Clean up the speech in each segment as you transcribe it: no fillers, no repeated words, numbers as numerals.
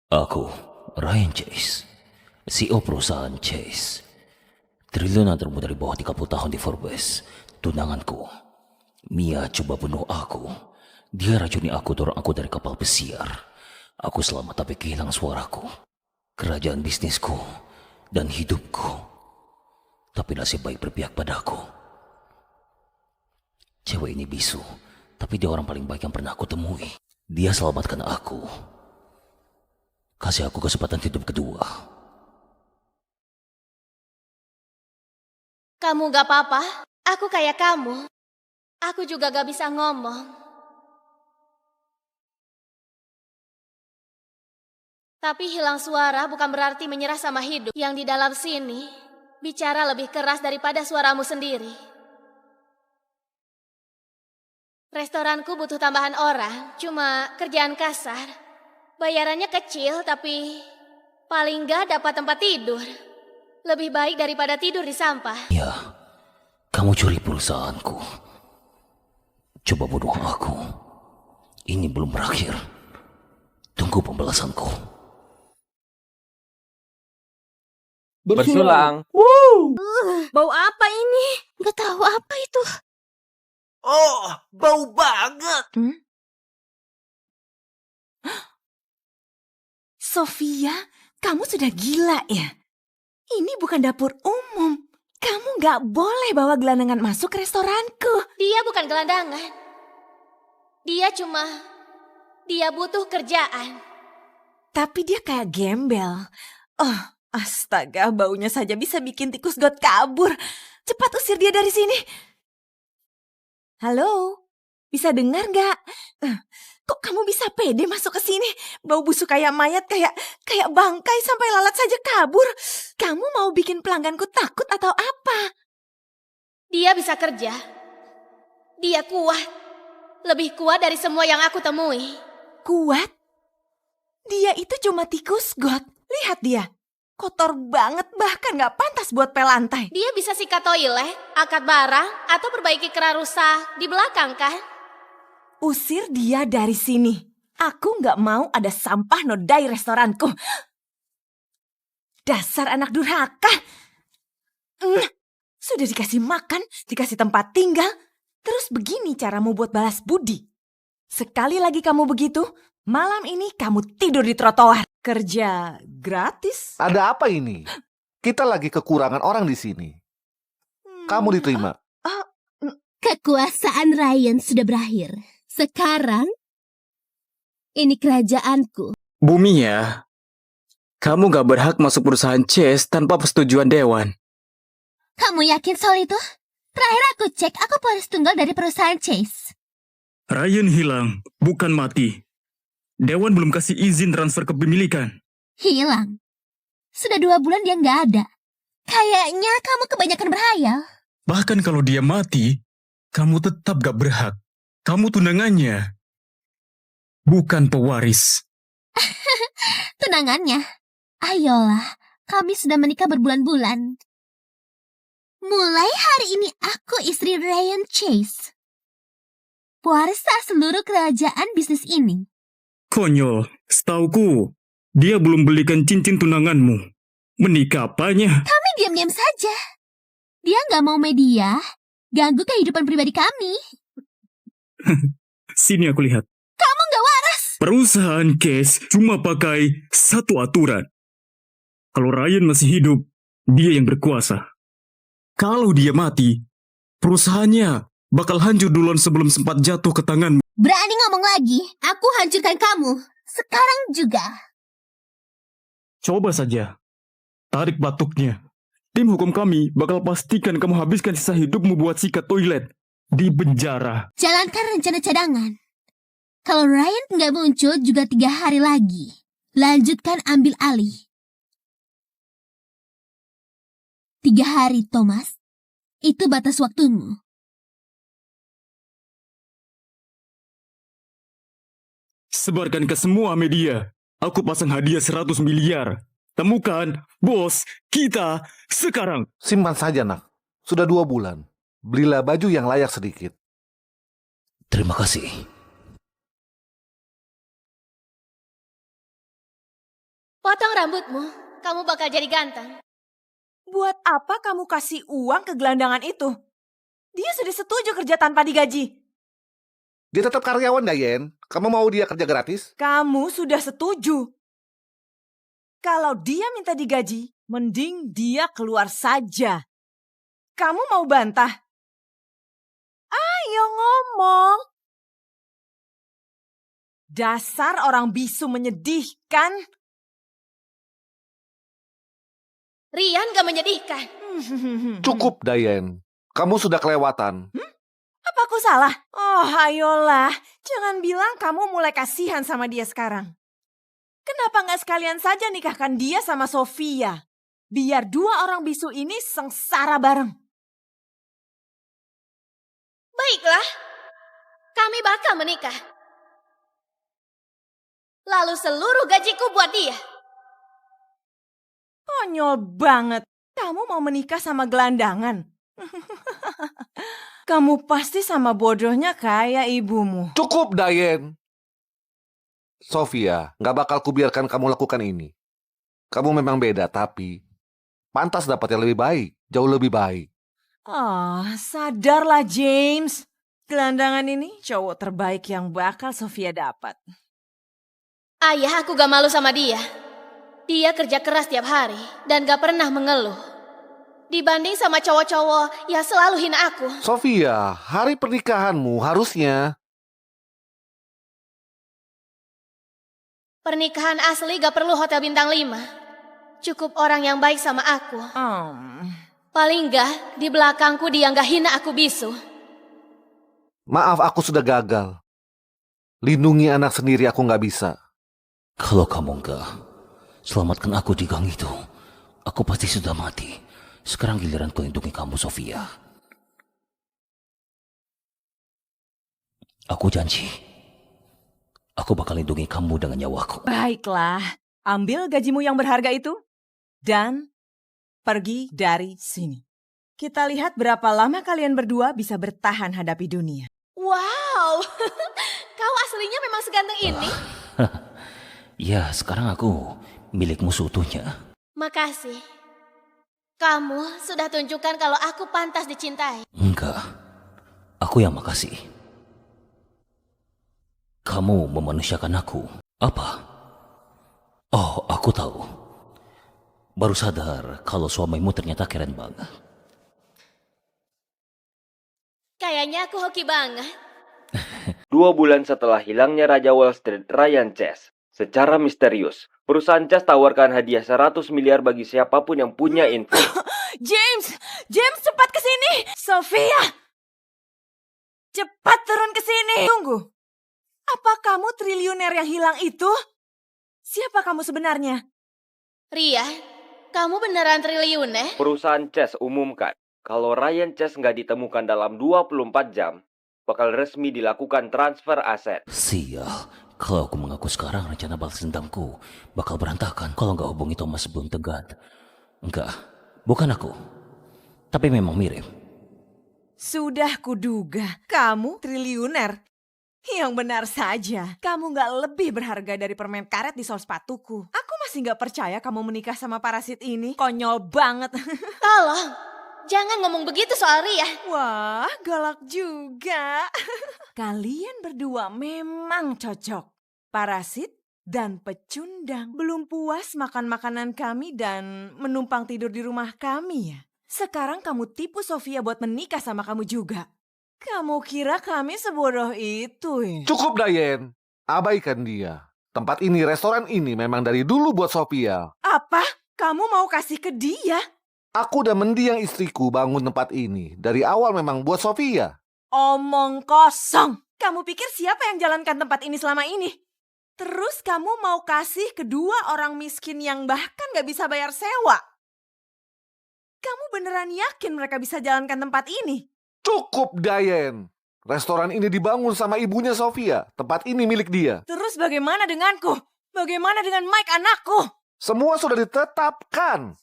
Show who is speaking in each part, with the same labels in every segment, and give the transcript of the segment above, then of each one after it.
Speaker 1: Aku, Ryan Chase, CEO perusahaan Chase. Triliunan termuda di bawah 30 tahun di Forbes. Tunanganku, Mia coba bunuh aku. Dia racuni aku, dorong aku dari kapal pesiar. Aku selamat tapi kehilangan suaraku. Kerajaan bisnisku dan hidupku. Tapi nasib baik berpihak padaku. Cewek ini bisu, tapi dia orang paling baik yang pernah aku temui. Dia selamatkan aku. Kasih aku kesempatan hidup kedua.
Speaker 2: Kamu gak apa-apa? Aku kayak kamu. Aku juga gak bisa ngomong. Tapi hilang suara bukan berarti menyerah sama hidup. Yang di dalam sini, bicara lebih keras daripada suaramu sendiri. Restoranku butuh tambahan orang, cuma kerjaan kasar. Bayarannya kecil, tapi paling gak dapat tempat tidur. Lebih baik daripada tidur di sampah.
Speaker 1: Ya, kamu curi perusahaanku. Coba bunuh aku. Ini belum berakhir. Tunggu pembalasanku.
Speaker 3: Bersulang.
Speaker 2: Bau apa ini? Gak tahu apa itu.
Speaker 3: Oh, bau banget.
Speaker 4: Sofia, kamu sudah gila ya? Ini bukan dapur umum. Kamu gak boleh bawa gelandangan masuk ke restoranku.
Speaker 2: Dia bukan gelandangan. Dia butuh kerjaan.
Speaker 4: Tapi dia kayak gembel. Oh, astaga, baunya saja bisa bikin tikus got kabur. Cepat usir dia dari sini. Halo, bisa dengar gak? Kok kamu bisa pede masuk ke sini? Bau busuk kayak mayat, kayak bangkai sampai lalat saja kabur. Kamu mau bikin pelangganku takut atau apa?
Speaker 2: Dia bisa kerja. Dia kuat. Lebih kuat dari semua yang aku temui.
Speaker 4: Kuat? Dia itu cuma tikus got. Lihat dia. Kotor banget, bahkan gak pantas buat pel lantai.
Speaker 2: Dia bisa sikat toilet, angkat barang, atau perbaiki keran rusak di belakang kan?
Speaker 4: Usir dia dari sini. Aku gak mau ada sampah nodai restoranku. Dasar anak durhaka. Sudah dikasih makan, dikasih tempat tinggal. Terus begini caramu buat balas budi. Sekali lagi kamu begitu, malam ini kamu tidur di trotoar. Kerja gratis?
Speaker 5: Ada apa ini? Kita lagi kekurangan orang di sini. Kamu diterima.
Speaker 6: Kekuasaan Ryan sudah berakhir. Sekarang, ini kerajaanku.
Speaker 3: Bumi ya, kamu gak berhak masuk perusahaan Chase tanpa persetujuan Dewan.
Speaker 6: Kamu yakin soal itu? Terakhir aku cek, aku pewaris tunggal dari perusahaan Chase.
Speaker 7: Ryan hilang, bukan mati. Dewan belum kasih izin transfer kepemilikan.
Speaker 6: Hilang. Sudah 2 bulan dia nggak ada. Kayaknya kamu kebanyakan berhayal.
Speaker 7: Bahkan kalau dia mati, kamu tetap gak berhak. Kamu tunangannya, bukan pewaris.
Speaker 6: Tunangannya. Ayolah, kami sudah menikah berbulan-bulan. Mulai hari ini aku istri Ryan Chase. Pewaris sah seluruh kerajaan bisnis ini.
Speaker 7: Konyol, setauku, dia belum belikan cincin tunanganmu. Menikah apanya?
Speaker 6: Kami diam-diam saja. Dia nggak mau media ganggu kehidupan pribadi kami.
Speaker 7: Sini aku lihat.
Speaker 6: Kamu nggak waras.
Speaker 7: Perusahaan Case cuma pakai satu aturan. Kalau Ryan masih hidup, dia yang berkuasa. Kalau dia mati, perusahaannya bakal hancur duluan sebelum sempat jatuh ke tanganmu.
Speaker 6: Berani ngomong lagi, aku hancurkan kamu. Sekarang juga.
Speaker 7: Coba saja. Tarik batuknya. Tim hukum kami bakal pastikan kamu habiskan sisa hidupmu buat sikat toilet di penjara.
Speaker 6: Jalankan rencana cadangan. Kalau Ryan nggak muncul juga 3 hari lagi. Lanjutkan ambil alih. 3 hari, Thomas. Itu batas waktumu.
Speaker 7: Sebarkan ke semua media. Aku pasang hadiah 100 miliar. Temukan bos kita sekarang.
Speaker 5: Simpan saja, nak. Sudah 2 bulan. Belilah baju yang layak sedikit.
Speaker 1: Terima kasih.
Speaker 2: Potong rambutmu, kamu bakal jadi ganteng.
Speaker 4: Buat apa kamu kasih uang ke gelandangan itu? Dia sudah setuju kerja tanpa digaji.
Speaker 5: Dia tetap karyawan, Dayen. Kamu mau dia kerja gratis?
Speaker 4: Kamu sudah setuju. Kalau dia minta digaji, mending dia keluar saja. Kamu mau bantah? Ayo ngomong. Dasar orang bisu menyedihkan.
Speaker 2: Rian gak menyedihkan.
Speaker 5: Cukup, Dayen. Kamu sudah kelewatan.
Speaker 4: Apa aku salah? Oh, ayolah. Jangan bilang kamu mulai kasihan sama dia sekarang. Kenapa nggak sekalian saja nikahkan dia sama Sofia? Biar dua orang bisu ini sengsara bareng.
Speaker 2: Baiklah, kami bakal menikah. Lalu seluruh gajiku buat dia.
Speaker 4: Konyol banget. Kamu mau menikah sama gelandangan? Kamu pasti sama bodohnya kayak ibumu.
Speaker 5: Cukup, Dayen. Sofia, gak bakal kubiarkan kamu lakukan ini. Kamu memang beda, tapi pantas dapat yang lebih baik. Jauh lebih baik.
Speaker 4: Sadarlah James. Gelandangan ini cowok terbaik yang bakal Sofia dapat.
Speaker 2: Ayah, aku gak malu sama dia. Dia kerja keras tiap hari dan gak pernah mengeluh. Dibanding sama cowok-cowok yang selalu hina aku.
Speaker 5: Sofia, hari pernikahanmu harusnya...
Speaker 2: Pernikahan asli gak perlu hotel bintang 5. Cukup orang yang baik sama aku. Paling gak di belakangku dia gak hina aku bisu.
Speaker 5: Maaf, aku sudah gagal. Lindungi anak sendiri aku gak bisa.
Speaker 1: Kalau kamu enggak, selamatkan aku di gang itu. Aku pasti sudah mati. Sekarang giliranku lindungi kamu, Sofia. Aku janji. Aku bakal lindungi kamu dengan nyawaku.
Speaker 4: Baiklah, ambil gajimu yang berharga itu dan pergi dari sini. Kita lihat berapa lama kalian berdua bisa bertahan hadapi dunia.
Speaker 2: Wow, kau aslinya memang seganteng ini.
Speaker 1: Ya, sekarang aku milikmu seutuhnya.
Speaker 2: Makasih. Kamu sudah tunjukkan kalau aku pantas dicintai.
Speaker 1: Enggak, aku yang makasih. Kamu memanusiakan aku. Apa? Oh, aku tahu. Baru sadar kalau suamimu ternyata keren banget.
Speaker 2: Kayaknya aku hoki banget.
Speaker 8: 2 bulan setelah hilangnya Raja Wall Street Ryan Chase, secara misterius, perusahaan Chase tawarkan hadiah 100 miliar bagi siapapun yang punya info.
Speaker 4: James cepat ke sini. Sofia, cepat turun ke sini. Tunggu, apa kamu triliuner yang hilang itu? Siapa kamu sebenarnya?
Speaker 2: Ria, kamu beneran triliuner?
Speaker 8: Perusahaan Chase umumkan, kalau Ryan Chase nggak ditemukan dalam 24 jam, bakal resmi dilakukan transfer aset.
Speaker 1: Sial, kalau aku mengaku sekarang rencana balas dendamku bakal berantakan kalau nggak hubungi Thomas sebelum tegat. Enggak, bukan aku. Tapi memang mirip.
Speaker 4: Sudah kuduga, kamu triliuner. Yang benar saja, kamu gak lebih berharga dari permen karet di sol sepatuku. Aku masih gak percaya kamu menikah sama parasit ini. Konyol banget.
Speaker 2: Tolong, jangan ngomong begitu soal Ria.
Speaker 4: Wah, galak juga. Kalian berdua memang cocok. Parasit dan pecundang. Belum puas makan makanan kami dan menumpang tidur di rumah kami ya? Sekarang kamu tipu Sofia buat menikah sama kamu juga. Kamu kira kami sebodoh itu ya?
Speaker 5: Cukup, Dayen. Abaikan dia. Tempat ini, restoran ini memang dari dulu buat Sofia.
Speaker 4: Apa? Kamu mau kasih ke dia?
Speaker 5: Aku dan mendiang istriku bangun tempat ini. Dari awal memang buat Sofia.
Speaker 4: Omong kosong. Kamu pikir siapa yang jalankan tempat ini selama ini? Terus kamu mau kasih kedua orang miskin yang bahkan gak bisa bayar sewa? Kamu beneran yakin mereka bisa jalankan tempat ini?
Speaker 5: Cukup, Dayen. Restoran ini dibangun sama ibunya Sofia. Tempat ini milik dia.
Speaker 4: Terus bagaimana denganku? Bagaimana dengan Mike anakku?
Speaker 5: Semua sudah ditetapkan.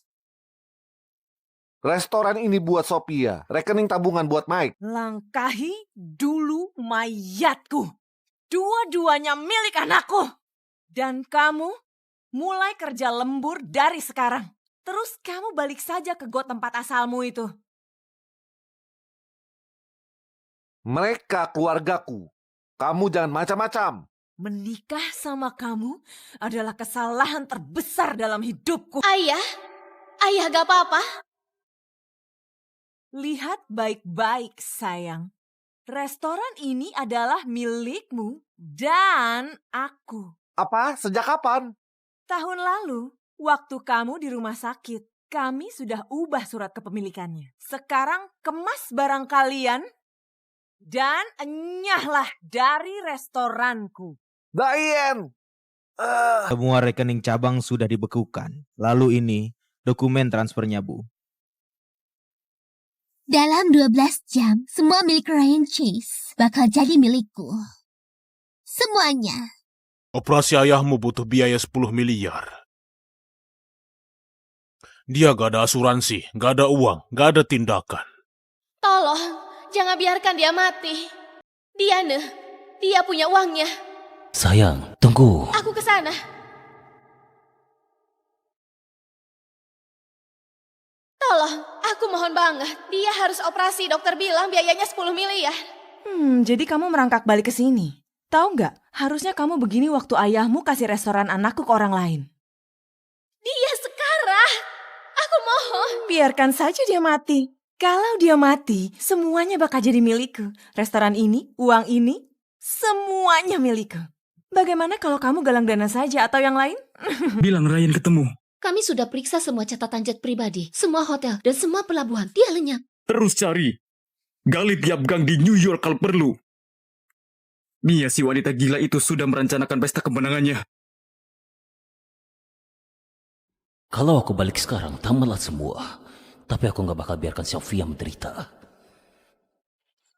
Speaker 5: Restoran ini buat Sofia. Rekening tabungan buat Mike.
Speaker 4: Langkahi dulu mayatku. Dua-duanya milik anakku. Dan kamu mulai kerja lembur dari sekarang. Terus kamu balik saja ke got tempat asalmu itu.
Speaker 5: Mereka keluargaku. Kamu jangan macam-macam.
Speaker 4: Menikah sama kamu adalah kesalahan terbesar dalam hidupku.
Speaker 2: Ayah gak apa-apa.
Speaker 4: Lihat baik-baik, sayang. Restoran ini adalah milikmu dan aku.
Speaker 5: Apa? Sejak kapan?
Speaker 4: Tahun lalu, waktu kamu di rumah sakit, kami sudah ubah surat kepemilikannya. Sekarang kemas barang kalian dan enyahlah dari restoranku.
Speaker 5: Dayen!
Speaker 9: Semua rekening cabang sudah dibekukan. Lalu ini dokumen transfernya, Bu.
Speaker 6: Dalam 12 jam, semua milik Ryan Chase bakal jadi milikku. Semuanya.
Speaker 10: Operasi ayahmu butuh biaya 10 miliar. Dia gak ada asuransi, gak ada uang, gak ada tindakan.
Speaker 2: Tolong, jangan biarkan dia mati. Dia punya uangnya.
Speaker 1: Sayang, tunggu.
Speaker 2: Aku ke sana. Tolong, aku mohon banget. Dia harus operasi, dokter bilang biayanya 10 miliar.
Speaker 4: Jadi kamu merangkak balik ke sini. Tahu nggak, harusnya kamu begini waktu ayahmu kasih restoran anakku ke orang lain.
Speaker 2: Dia sekarang. Aku mohon.
Speaker 4: Biarkan saja dia mati. Kalau dia mati, semuanya bakal jadi milikku. Restoran ini, uang ini, semuanya milikku. Bagaimana kalau kamu galang dana saja atau yang lain?
Speaker 7: Bilang Ryan ketemu.
Speaker 2: Kami sudah periksa semua catatan jet pribadi, semua hotel, dan semua pelabuhan. Dia lenyap.
Speaker 7: Terus cari. Gali tiap gang di New York kalau perlu. Mia si wanita gila itu sudah merencanakan pesta kemenangannya.
Speaker 1: Kalau aku balik sekarang, tamatlah semua. Tapi aku gak bakal biarkan Sofia menderita.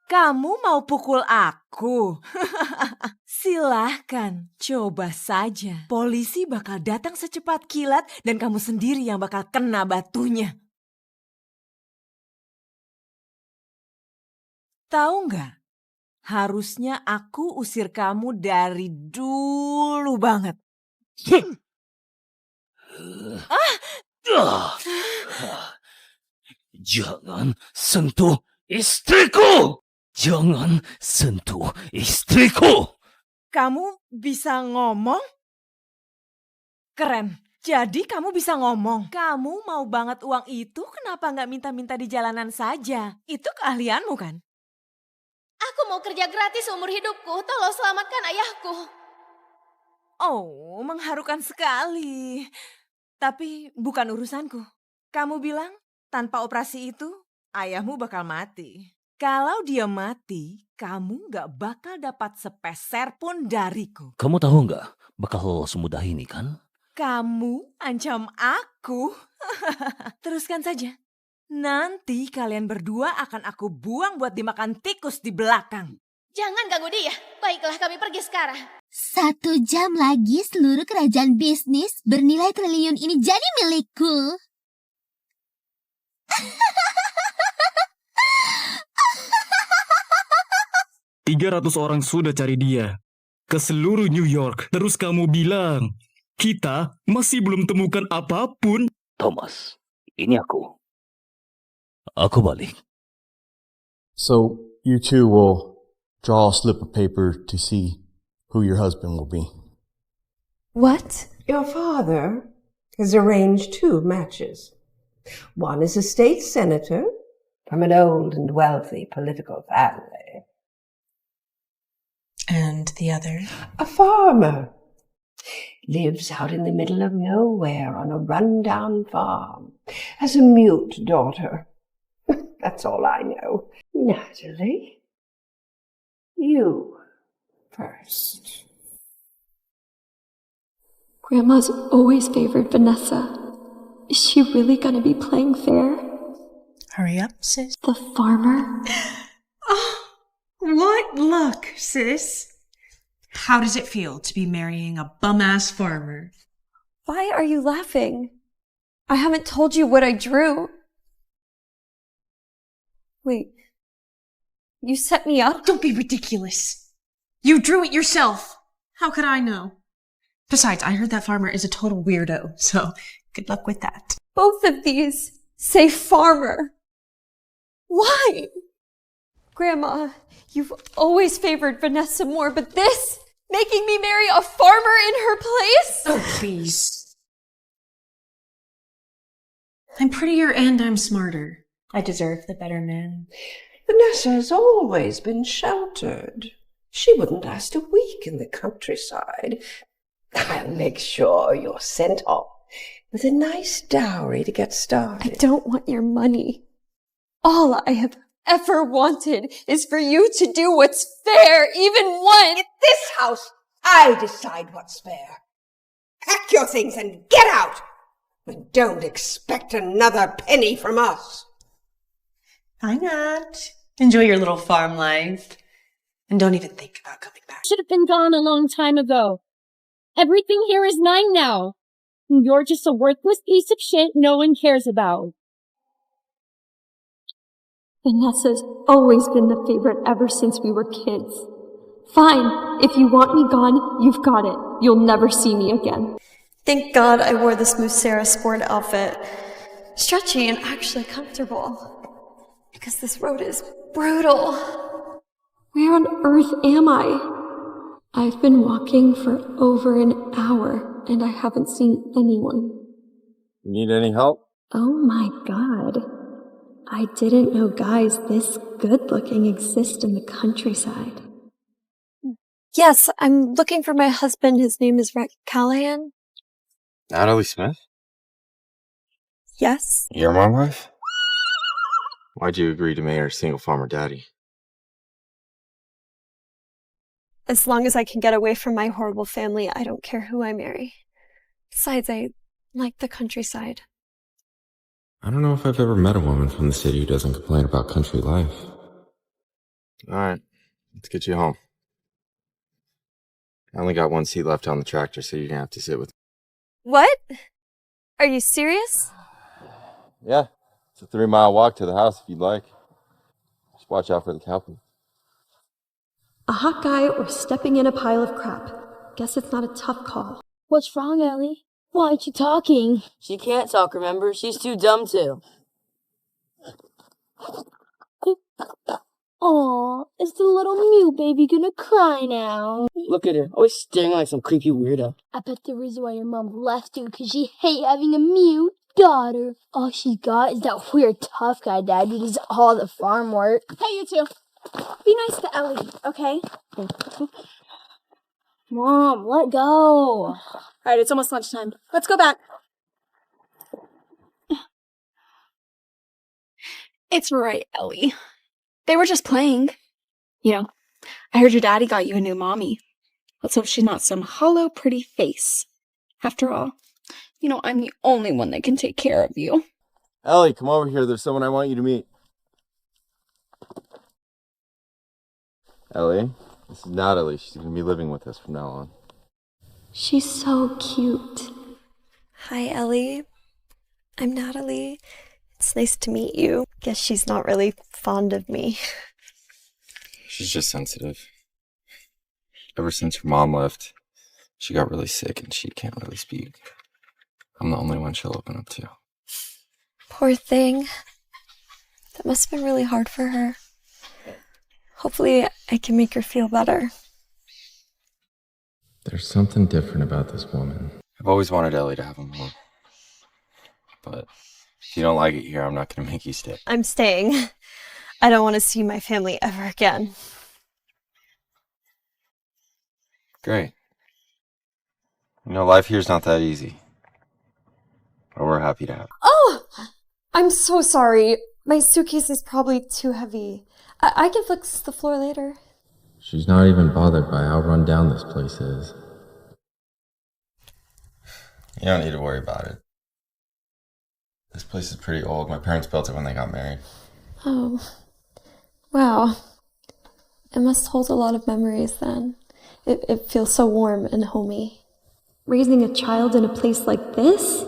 Speaker 4: Kamu mau pukul aku? Silahkan, coba saja. Polisi bakal datang secepat kilat dan kamu sendiri yang bakal kena batunya. Tahu nggak? Harusnya aku usir kamu dari dulu banget.
Speaker 1: Jangan sentuh istriku! Jangan sentuh istriku!
Speaker 4: Kamu bisa ngomong? Keren. Jadi kamu bisa ngomong. Kamu mau banget uang itu, kenapa nggak minta-minta di jalanan saja? Itu keahlianmu kan?
Speaker 2: Aku mau kerja gratis seumur hidupku. Tolong selamatkan ayahku.
Speaker 4: Oh, mengharukan sekali. Tapi bukan urusanku. Kamu bilang tanpa operasi itu, ayahmu bakal mati. Kalau dia mati, kamu gak bakal dapat sepeser pun dariku.
Speaker 1: Kamu tahu nggak, bakal semudah ini kan?
Speaker 4: Kamu ancam aku? Teruskan saja. Nanti kalian berdua akan aku buang buat dimakan tikus di belakang.
Speaker 2: Jangan ganggu dia. Baiklah, kami pergi sekarang.
Speaker 6: 1 jam lagi seluruh kerajaan bisnis bernilai triliun ini jadi milikku.
Speaker 7: 300 orang sudah cari dia ke seluruh New York. Terus kamu bilang, kita masih belum temukan apapun.
Speaker 1: Thomas, ini aku. Aku balik.
Speaker 11: So, you two will draw a slip of paper to see who your husband will be.
Speaker 12: What? Your father has arranged 2 matches. One is a state senator from an old and wealthy political family.
Speaker 13: And the other?
Speaker 12: A farmer. Lives out in the middle of nowhere on a run-down farm. Has a mute daughter. That's all I know. Natalie, you first.
Speaker 14: Grandma's always favored Vanessa. Is she really gonna be playing fair?
Speaker 13: Hurry up, sis.
Speaker 14: The farmer?
Speaker 13: What luck, sis? How does it feel to be marrying a bum-ass farmer?
Speaker 14: Why are you laughing? I haven't told you what I drew. Wait. You set me up?
Speaker 13: Don't be ridiculous. You drew it yourself. How could I know? Besides, I heard that farmer is a total weirdo, so good luck with that.
Speaker 14: Both of these say farmer. Why? Grandma, you've always favored Vanessa more, but this, making me marry a farmer in her place?
Speaker 13: Oh, please. I'm prettier and I'm smarter. I deserve the better man.
Speaker 12: Vanessa has always been sheltered. She wouldn't last a week in the countryside. I'll make sure you're sent off with a nice dowry to get started.
Speaker 14: I don't want your money. All I have ever wanted is for you to do what's fair, even when...
Speaker 12: In this house, I decide what's fair. Pack your things and get out! And don't expect another penny from us.
Speaker 13: Why not? Enjoy your little farm life. And don't even think about coming back.
Speaker 15: Should have been gone a long time ago. Everything here is mine now. You're just a worthless piece of shit no one cares about.
Speaker 14: Vanessa's always been the favorite ever since we were kids. Fine, if you want me gone, you've got it. You'll never see me again. Thank God I wore this Musera sport outfit. Stretchy and actually comfortable. Because this road is brutal. Where on earth am I? I've been walking for over an hour, and I haven't seen anyone.
Speaker 16: Need any help?
Speaker 14: Oh my God. I didn't know guys this good-looking exist in the countryside. Yes, I'm looking for my husband. His name is Rex Callahan.
Speaker 16: Natalie Smith?
Speaker 14: Yes?
Speaker 16: You're my wife? Why'd you agree to marry her single farmer daddy?
Speaker 14: As long as I can get away from my horrible family, I don't care who I marry. Besides, I like the countryside.
Speaker 17: I don't know if I've ever met a woman from the city who doesn't complain about country life.
Speaker 16: Alright, let's get you home. I only got one seat left on the tractor, so you're gonna have to sit with me.
Speaker 14: What? Are you serious?
Speaker 16: Yeah, it's a 3-mile walk to the house if you'd like. Just watch out for the cowpea.
Speaker 14: A hot guy or stepping in a pile of crap. Guess it's not a tough call.
Speaker 15: What's wrong, Ellie? Why aren't you talking?
Speaker 18: She can't talk, remember? She's too dumb to.
Speaker 15: Aw, is the little Mew baby gonna cry now?
Speaker 18: Look at her, always staring like some creepy weirdo.
Speaker 15: I bet the reason why your mom left you because she hate having a Mew daughter. All she got is that weird tough guy dad who does all the farm work.
Speaker 2: Hey, you two. Be nice to Ellie, okay?
Speaker 15: Mom, let go.
Speaker 2: Alright, it's almost lunchtime. Let's go back. It's right, Ellie. They were just playing. You know, I heard your daddy got you a new mommy. Let's hope she's not some hollow, pretty face. After all, you know, I'm the only one that can take care of you.
Speaker 16: Ellie, come over here. There's someone I want you to meet. Ellie, this is Natalie. She's going to be living with us from now on.
Speaker 14: She's so cute. Hi, Ellie. I'm Natalie. It's nice to meet you. Guess she's not really fond of me.
Speaker 16: She's just sensitive. Ever since her mom left, she got really sick and she can't really speak. I'm the only one she'll open up to.
Speaker 14: Poor thing. That must have been really hard for her. Hopefully, I can make her feel better.
Speaker 17: There's something different about this woman.
Speaker 16: I've always wanted Ellie to have a mom. But if you don't like it here, I'm not going to make you stay.
Speaker 14: I'm staying. I don't want to see my family ever again.
Speaker 16: Great. You know, life here's not that easy. But we're happy to have it.
Speaker 14: Oh! I'm so sorry. My suitcase is probably too heavy. I can fix the floor later.
Speaker 17: She's not even bothered by how run down this place is.
Speaker 16: You don't need to worry about it. This place is pretty old. My parents built it when they got married.
Speaker 14: Oh. Wow. It must hold a lot of memories then. It feels so warm and homey. Raising a child in a place like this?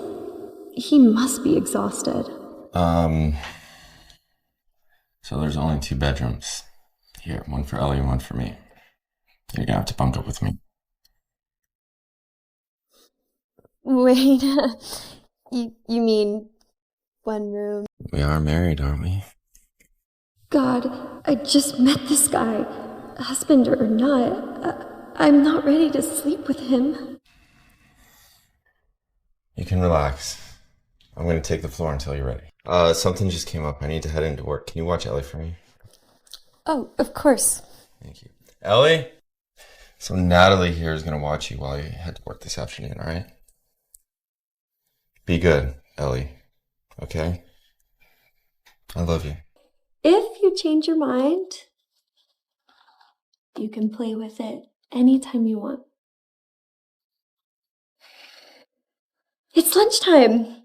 Speaker 14: He must be exhausted.
Speaker 16: So there's only 2 bedrooms. Here, one for Ellie and one for me. You're gonna have to bunk up with me.
Speaker 14: Wait, you mean one room?
Speaker 17: We are married, aren't we?
Speaker 14: God, I just met this guy. Husband or not, I'm not ready to sleep with him.
Speaker 17: You can relax. I'm going to take the floor until you're ready. Something just came up. I need to head into work. Can you watch Ellie for me?
Speaker 14: Oh, of course.
Speaker 17: Thank you. Ellie? So Natalie here is going to watch you while you head to work this afternoon, alright? Be good, Ellie. Okay? I love you.
Speaker 14: If you change your mind, you can play with it anytime you want. It's lunchtime.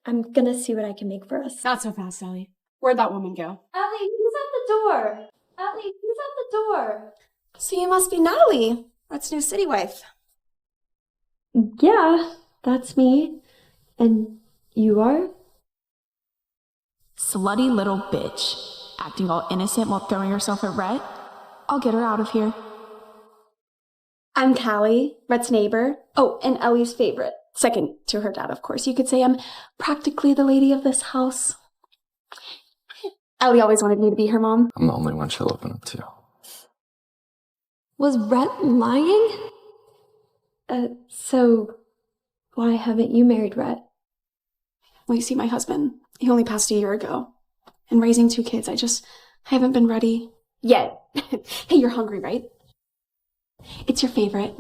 Speaker 14: I'm gonna see what I can make for us.
Speaker 19: Not so fast, Ellie. Where'd that woman go?
Speaker 14: Ellie, who's at the door? Ellie, who's at the door? So you must be Natalie, Brett's new city wife. Yeah, that's me. And you are?
Speaker 20: Slutty little bitch. Acting all innocent while throwing herself at Rhett. I'll get her out of here.
Speaker 14: I'm Callie, Rhett's neighbor. Oh, and Ellie's favorite. Second to her dad, of course. You could say I'm practically the lady of this house. Ellie always wanted me to be her mom.
Speaker 16: I'm the only one she'll open up to.
Speaker 14: Was Rhett lying? So why haven't you married Rhett?
Speaker 19: Well, you see, my husband, he only passed a year ago. And raising 2 kids, I haven't been ready yet. Hey, you're hungry, right? It's your favorite.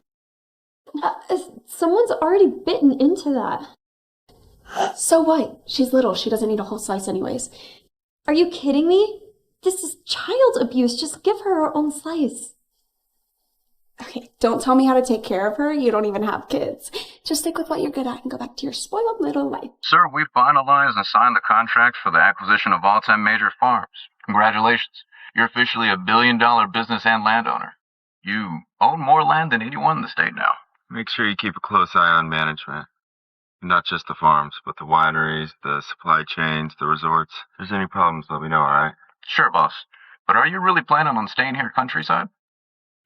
Speaker 14: Someone's already bitten into that.
Speaker 19: So what? She's little. She doesn't need a whole slice anyways.
Speaker 14: Are you kidding me? This is child abuse. Just give her her own slice.
Speaker 19: Okay, don't tell me how to take care of her. You don't even have kids. Just stick with what you're good at and go back to your spoiled little life.
Speaker 21: Sir, we finalized and signed the contract for the acquisition of all 10 major farms. Congratulations. You're officially a billion-dollar business and landowner. You own more land than anyone in the state now.
Speaker 17: Make sure you keep a close eye on management. Not just the farms, but the wineries, the supply chains, the resorts. If there's any problems, let me know, alright?
Speaker 21: Sure, boss. But are you really planning on staying here countryside?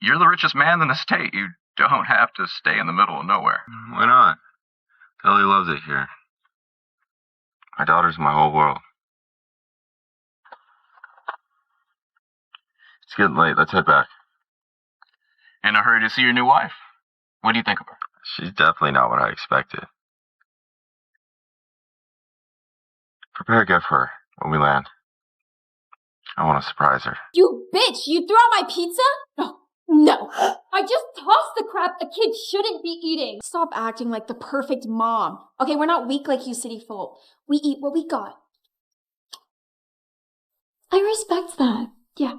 Speaker 21: You're the richest man in the state. You don't have to stay in the middle of nowhere.
Speaker 17: Why not? Ellie loves it here. My daughter's my whole world. It's getting late. Let's head back.
Speaker 21: In a hurry to see your new wife. What do you think of her?
Speaker 17: She's definitely not what I expected. Prepare a gift for her when we land. I want to surprise her.
Speaker 15: You bitch! You threw out my pizza? No. I just tossed the crap a kid shouldn't be eating.
Speaker 19: Stop acting like the perfect mom. Okay, we're not weak like you city folk. We eat what we got.
Speaker 14: I respect that. Yeah.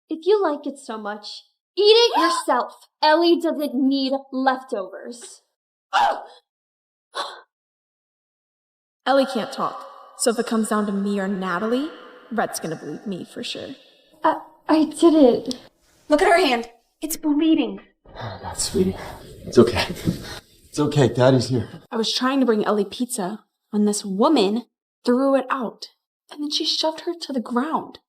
Speaker 15: If you like it so much, eat it yourself. Ellie doesn't need leftovers.
Speaker 20: Ellie can't talk. So if it comes down to me or Natalie, Rhett's gonna believe me for sure.
Speaker 14: I didn't.
Speaker 19: Look at her hand. It's bleeding.
Speaker 11: Oh, God, sweetie. It's okay. It's okay. Daddy's here.
Speaker 19: I was trying to bring Ellie pizza when this woman threw it out. And then she shoved her to the ground.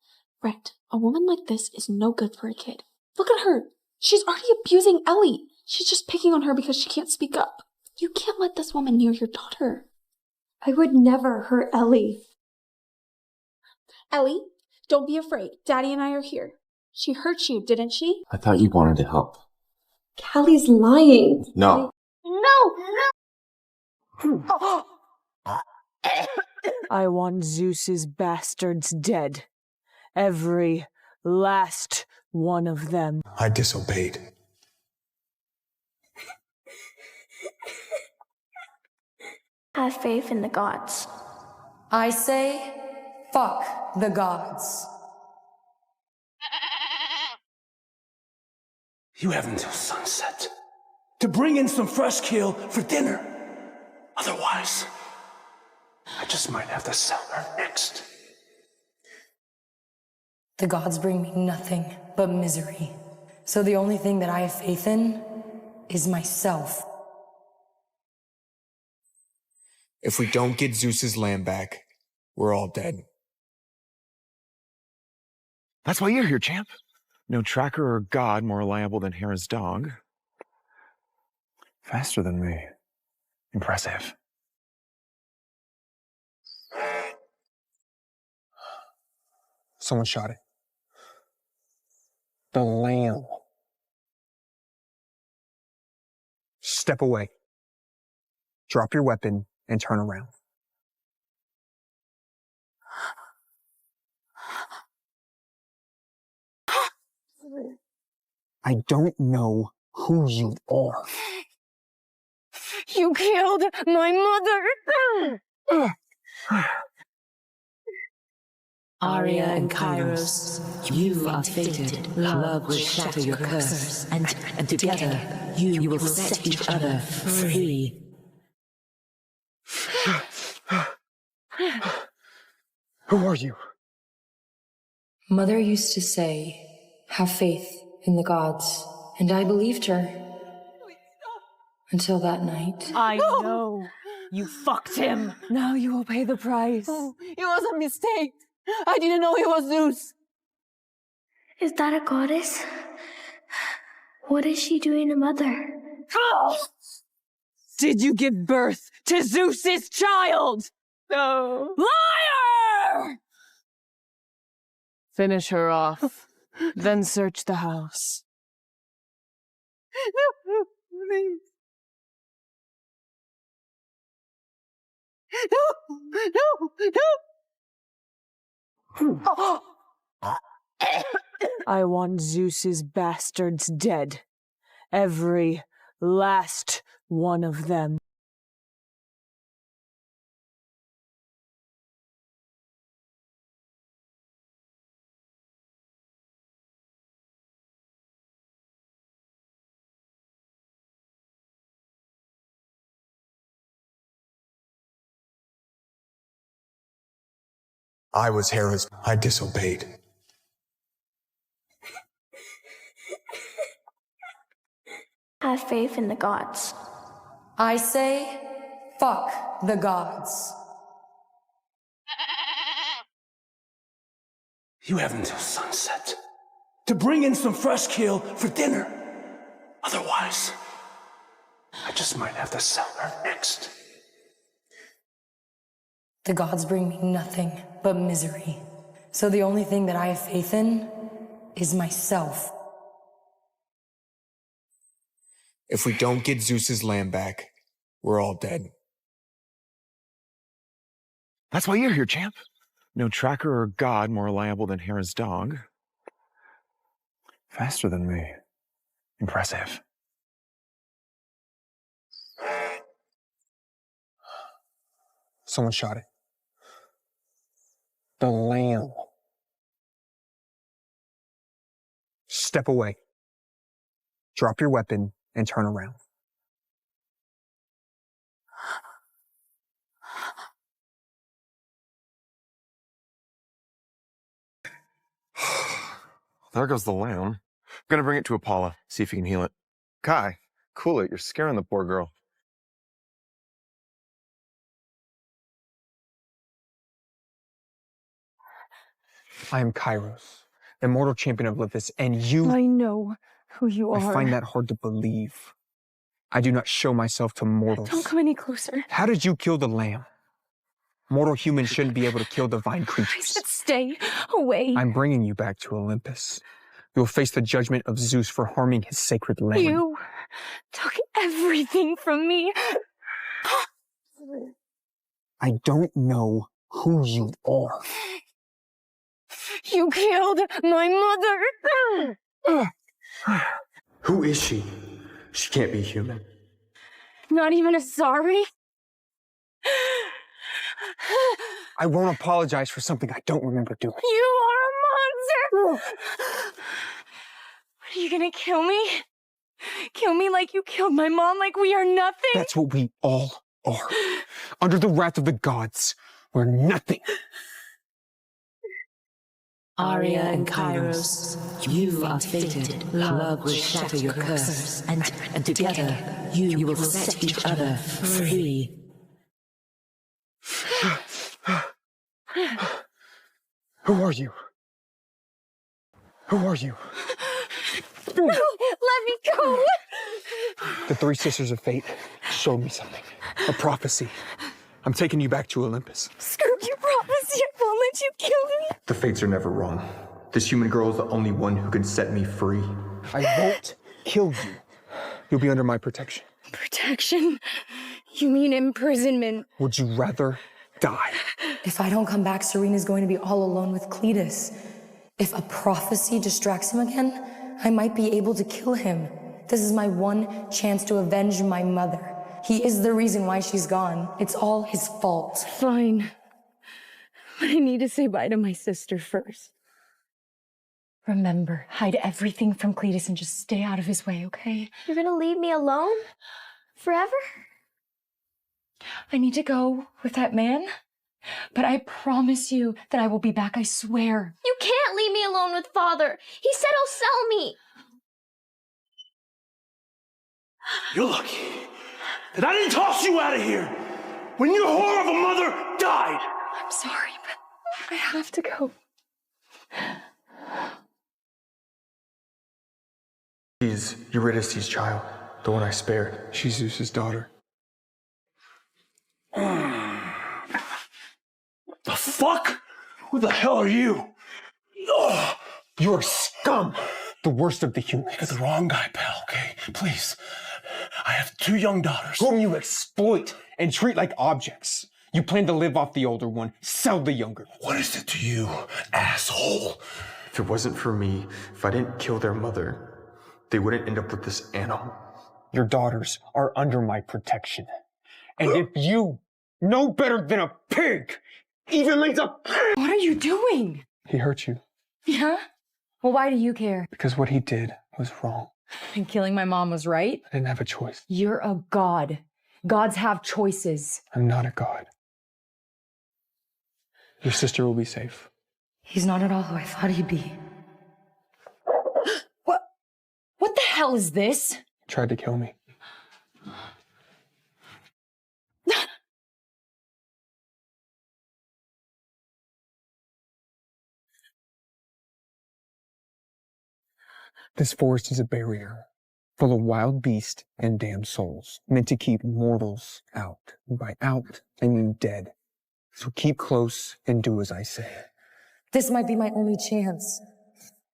Speaker 19: Rhett, a woman like this is no good for a kid. Look at her. She's already abusing Ellie. She's just picking on her because she can't speak up. You can't let this woman near your daughter.
Speaker 14: I would never hurt Ellie.
Speaker 19: Ellie, don't be afraid. Daddy and I are here. She hurt you, didn't she?
Speaker 11: I thought you wanted to help.
Speaker 14: Callie's lying.
Speaker 11: No.
Speaker 15: No!
Speaker 22: I want Zeus's bastards dead. Every last one of them.
Speaker 23: I disobeyed.
Speaker 24: Have faith in the gods.
Speaker 25: I say, fuck the gods.
Speaker 23: You have until sunset to bring in some fresh kale for dinner. Otherwise, I just might have to sell her next.
Speaker 25: The gods bring me nothing but misery. So the only thing that I have faith in is myself.
Speaker 23: If we don't get Zeus's land back, we're all dead.
Speaker 26: That's why you're here, champ. No tracker or god more reliable than Hera's dog.
Speaker 23: Faster than me. Impressive. Someone shot it. The lamb. Step away. Drop your weapon and turn around. I don't know who you are.
Speaker 14: You killed my mother!
Speaker 3: Arya and Kairos, you are fated. Love will shatter your curse, and together you will set each other free.
Speaker 23: Who are you?
Speaker 25: Mother used to say, have faith in the gods, and I believed her. Until that night.
Speaker 22: I know. You fucked him. Now you will pay the price.
Speaker 4: It was a mistake. I didn't know it was Zeus.
Speaker 24: Is that a goddess? What is she doing to Mother?
Speaker 22: Did you give birth to Zeus's child? No. Liar! Finish her off, then search the house.
Speaker 14: No, please. No!
Speaker 22: I want Zeus's bastards dead. Every last one of them.
Speaker 23: I was Hera's. I disobeyed.
Speaker 24: Have faith in the gods.
Speaker 25: I say, fuck the gods.
Speaker 23: You have until sunset to bring in some fresh kill for dinner. Otherwise, I just might have to sell her next.
Speaker 25: The gods bring me nothing but misery. So the only thing that I have faith in is myself.
Speaker 23: If we don't get Zeus's lamb back, we're all dead. That's why you're here, champ. No tracker or god more reliable than Hera's dog. Faster than me. Impressive. Someone shot it. The lamb. Step away. Drop your weapon and turn around.
Speaker 5: There goes the lamb. I'm gonna bring it to Apollo, see if he can heal it. Kai, cool it. You're scaring the poor girl.
Speaker 23: I am Kairos, immortal champion of Olympus, and you...
Speaker 14: I know who you are.
Speaker 23: I find that hard to believe. I do not show myself to mortals.
Speaker 14: Don't come any closer.
Speaker 23: How did you kill the lamb? Mortal humans shouldn't be able to kill divine
Speaker 14: I
Speaker 23: creatures.
Speaker 14: said stay away.
Speaker 23: I'm bringing you back to Olympus. You will face the judgment of Zeus for harming his sacred lamb.
Speaker 14: You took everything from me.
Speaker 23: I don't know who you are.
Speaker 14: You killed my mother.
Speaker 23: Who is she? She can't be human.
Speaker 14: Not even a sorry?
Speaker 23: I won't apologize for something I don't remember doing.
Speaker 14: You are a monster! Are you gonna kill me? Kill me like you killed my mom, like we are nothing?
Speaker 23: That's what we all are. Under the wrath of the gods, we're nothing.
Speaker 3: Arya and Kairos, you are fated. Love will shatter your curse, and together you will set each other free.
Speaker 23: Who are you? Who are you?
Speaker 14: No, let me go!
Speaker 6: The three sisters of fate showed me something. A prophecy. I'm taking you back to Olympus.
Speaker 4: Screw your prophecy. I won't let you kill me.
Speaker 6: The fates are never wrong. This human girl is the only one who can set me free. I won't kill you. You'll be under my protection.
Speaker 4: Protection? You mean imprisonment?
Speaker 6: Would you rather die?
Speaker 25: If I don't come back, Serena's going to be all alone with Cletus. If a prophecy distracts him again, I might be able to kill him. This is my one chance to avenge my mother. He is the reason why she's gone. It's all his fault.
Speaker 4: Fine. But I need to say bye to my sister first. Remember, hide everything from Cletus and just stay out of his way, okay?
Speaker 24: You're gonna leave me alone? Forever?
Speaker 4: I need to go with that man, but I promise you that I will be back, I swear.
Speaker 24: You can't leave me alone with Father. He said he'll sell me.
Speaker 23: You're lucky that I didn't toss you out of here when your whore of a mother died.
Speaker 4: I'm sorry, but I have to go.
Speaker 6: She's Eurydice's child, the one I spared. She's Zeus's daughter.
Speaker 23: The fuck? Who the hell are you? Ugh.
Speaker 6: You're scum! The worst of the humans.
Speaker 23: You got the wrong guy, pal, okay? Please. I have 2 young daughters.
Speaker 6: Whom you exploit and treat like objects. You plan to live off the older one, sell the younger.
Speaker 23: What is it to you, asshole?
Speaker 6: If it wasn't for me, if I didn't kill their mother, they wouldn't end up with this animal. Your daughters are under my protection. And if you know better than a pig, even lays a pig!
Speaker 4: What are you doing?
Speaker 6: He hurt you.
Speaker 4: Yeah? Well, why do you care?
Speaker 6: Because what he did was wrong.
Speaker 4: And killing my mom was right?
Speaker 6: I didn't have a choice.
Speaker 4: You're a god. Gods have choices.
Speaker 6: I'm not a god. Your sister will be safe.
Speaker 25: He's not at all who I thought he'd be.
Speaker 4: What the hell is this?
Speaker 6: Tried to kill me. This forest is a barrier full of wild beasts and damned souls, meant to keep mortals out. And by out, I mean dead. So keep close and do as I say.
Speaker 25: This might be my only chance.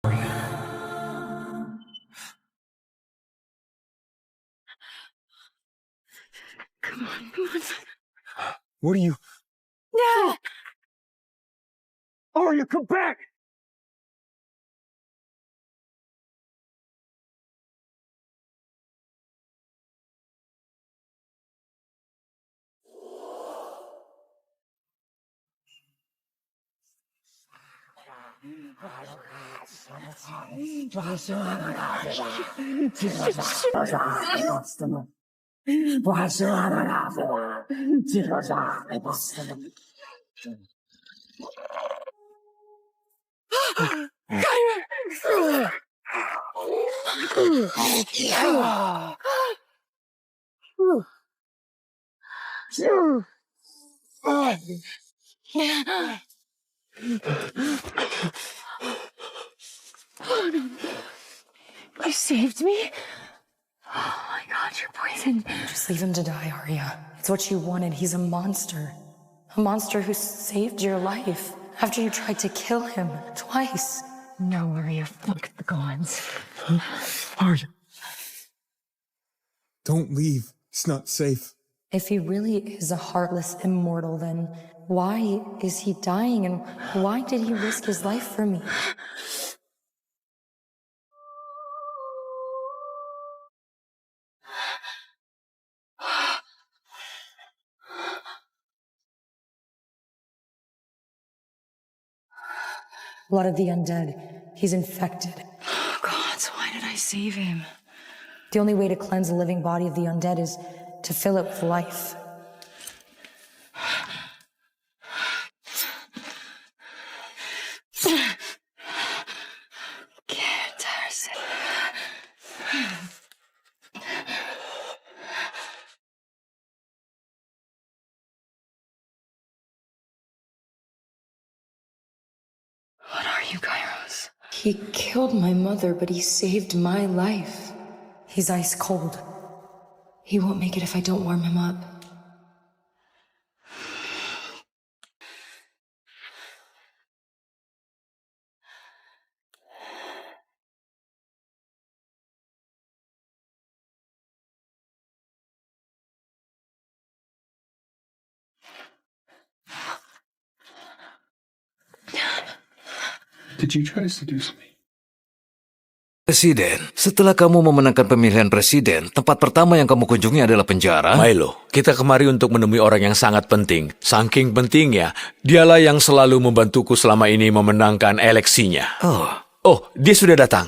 Speaker 4: Come on.
Speaker 6: What are you?
Speaker 4: No!
Speaker 23: Arya, come back!
Speaker 4: You saved me? Oh my god, you're poisoned.
Speaker 25: Just leave him to die, Arya. It's what you wanted. He's a monster. A monster who saved your life after you tried to kill him twice.
Speaker 4: No, Arya, fuck the gods.
Speaker 6: Arya. Don't leave. It's not safe.
Speaker 25: If he really is a heartless immortal, then why is he dying and why did he risk his life for me? Blood of the undead. He's infected.
Speaker 4: Oh, gods, why did I save him?
Speaker 25: The only way to cleanse a living body of the undead is to fill it with life.
Speaker 4: What are you, Kairos?
Speaker 25: He killed my mother, but he saved my life. He's ice cold. He won't make it if I don't warm him up.
Speaker 23: Did you try to seduce me?
Speaker 1: Presiden, setelah kamu memenangkan pemilihan presiden, tempat pertama yang kamu kunjungi adalah penjara?
Speaker 7: Milo, kita kemari untuk menemui orang yang sangat penting. Saking pentingnya, dialah yang selalu membantuku selama ini memenangkan eleksinya. Oh, dia sudah datang.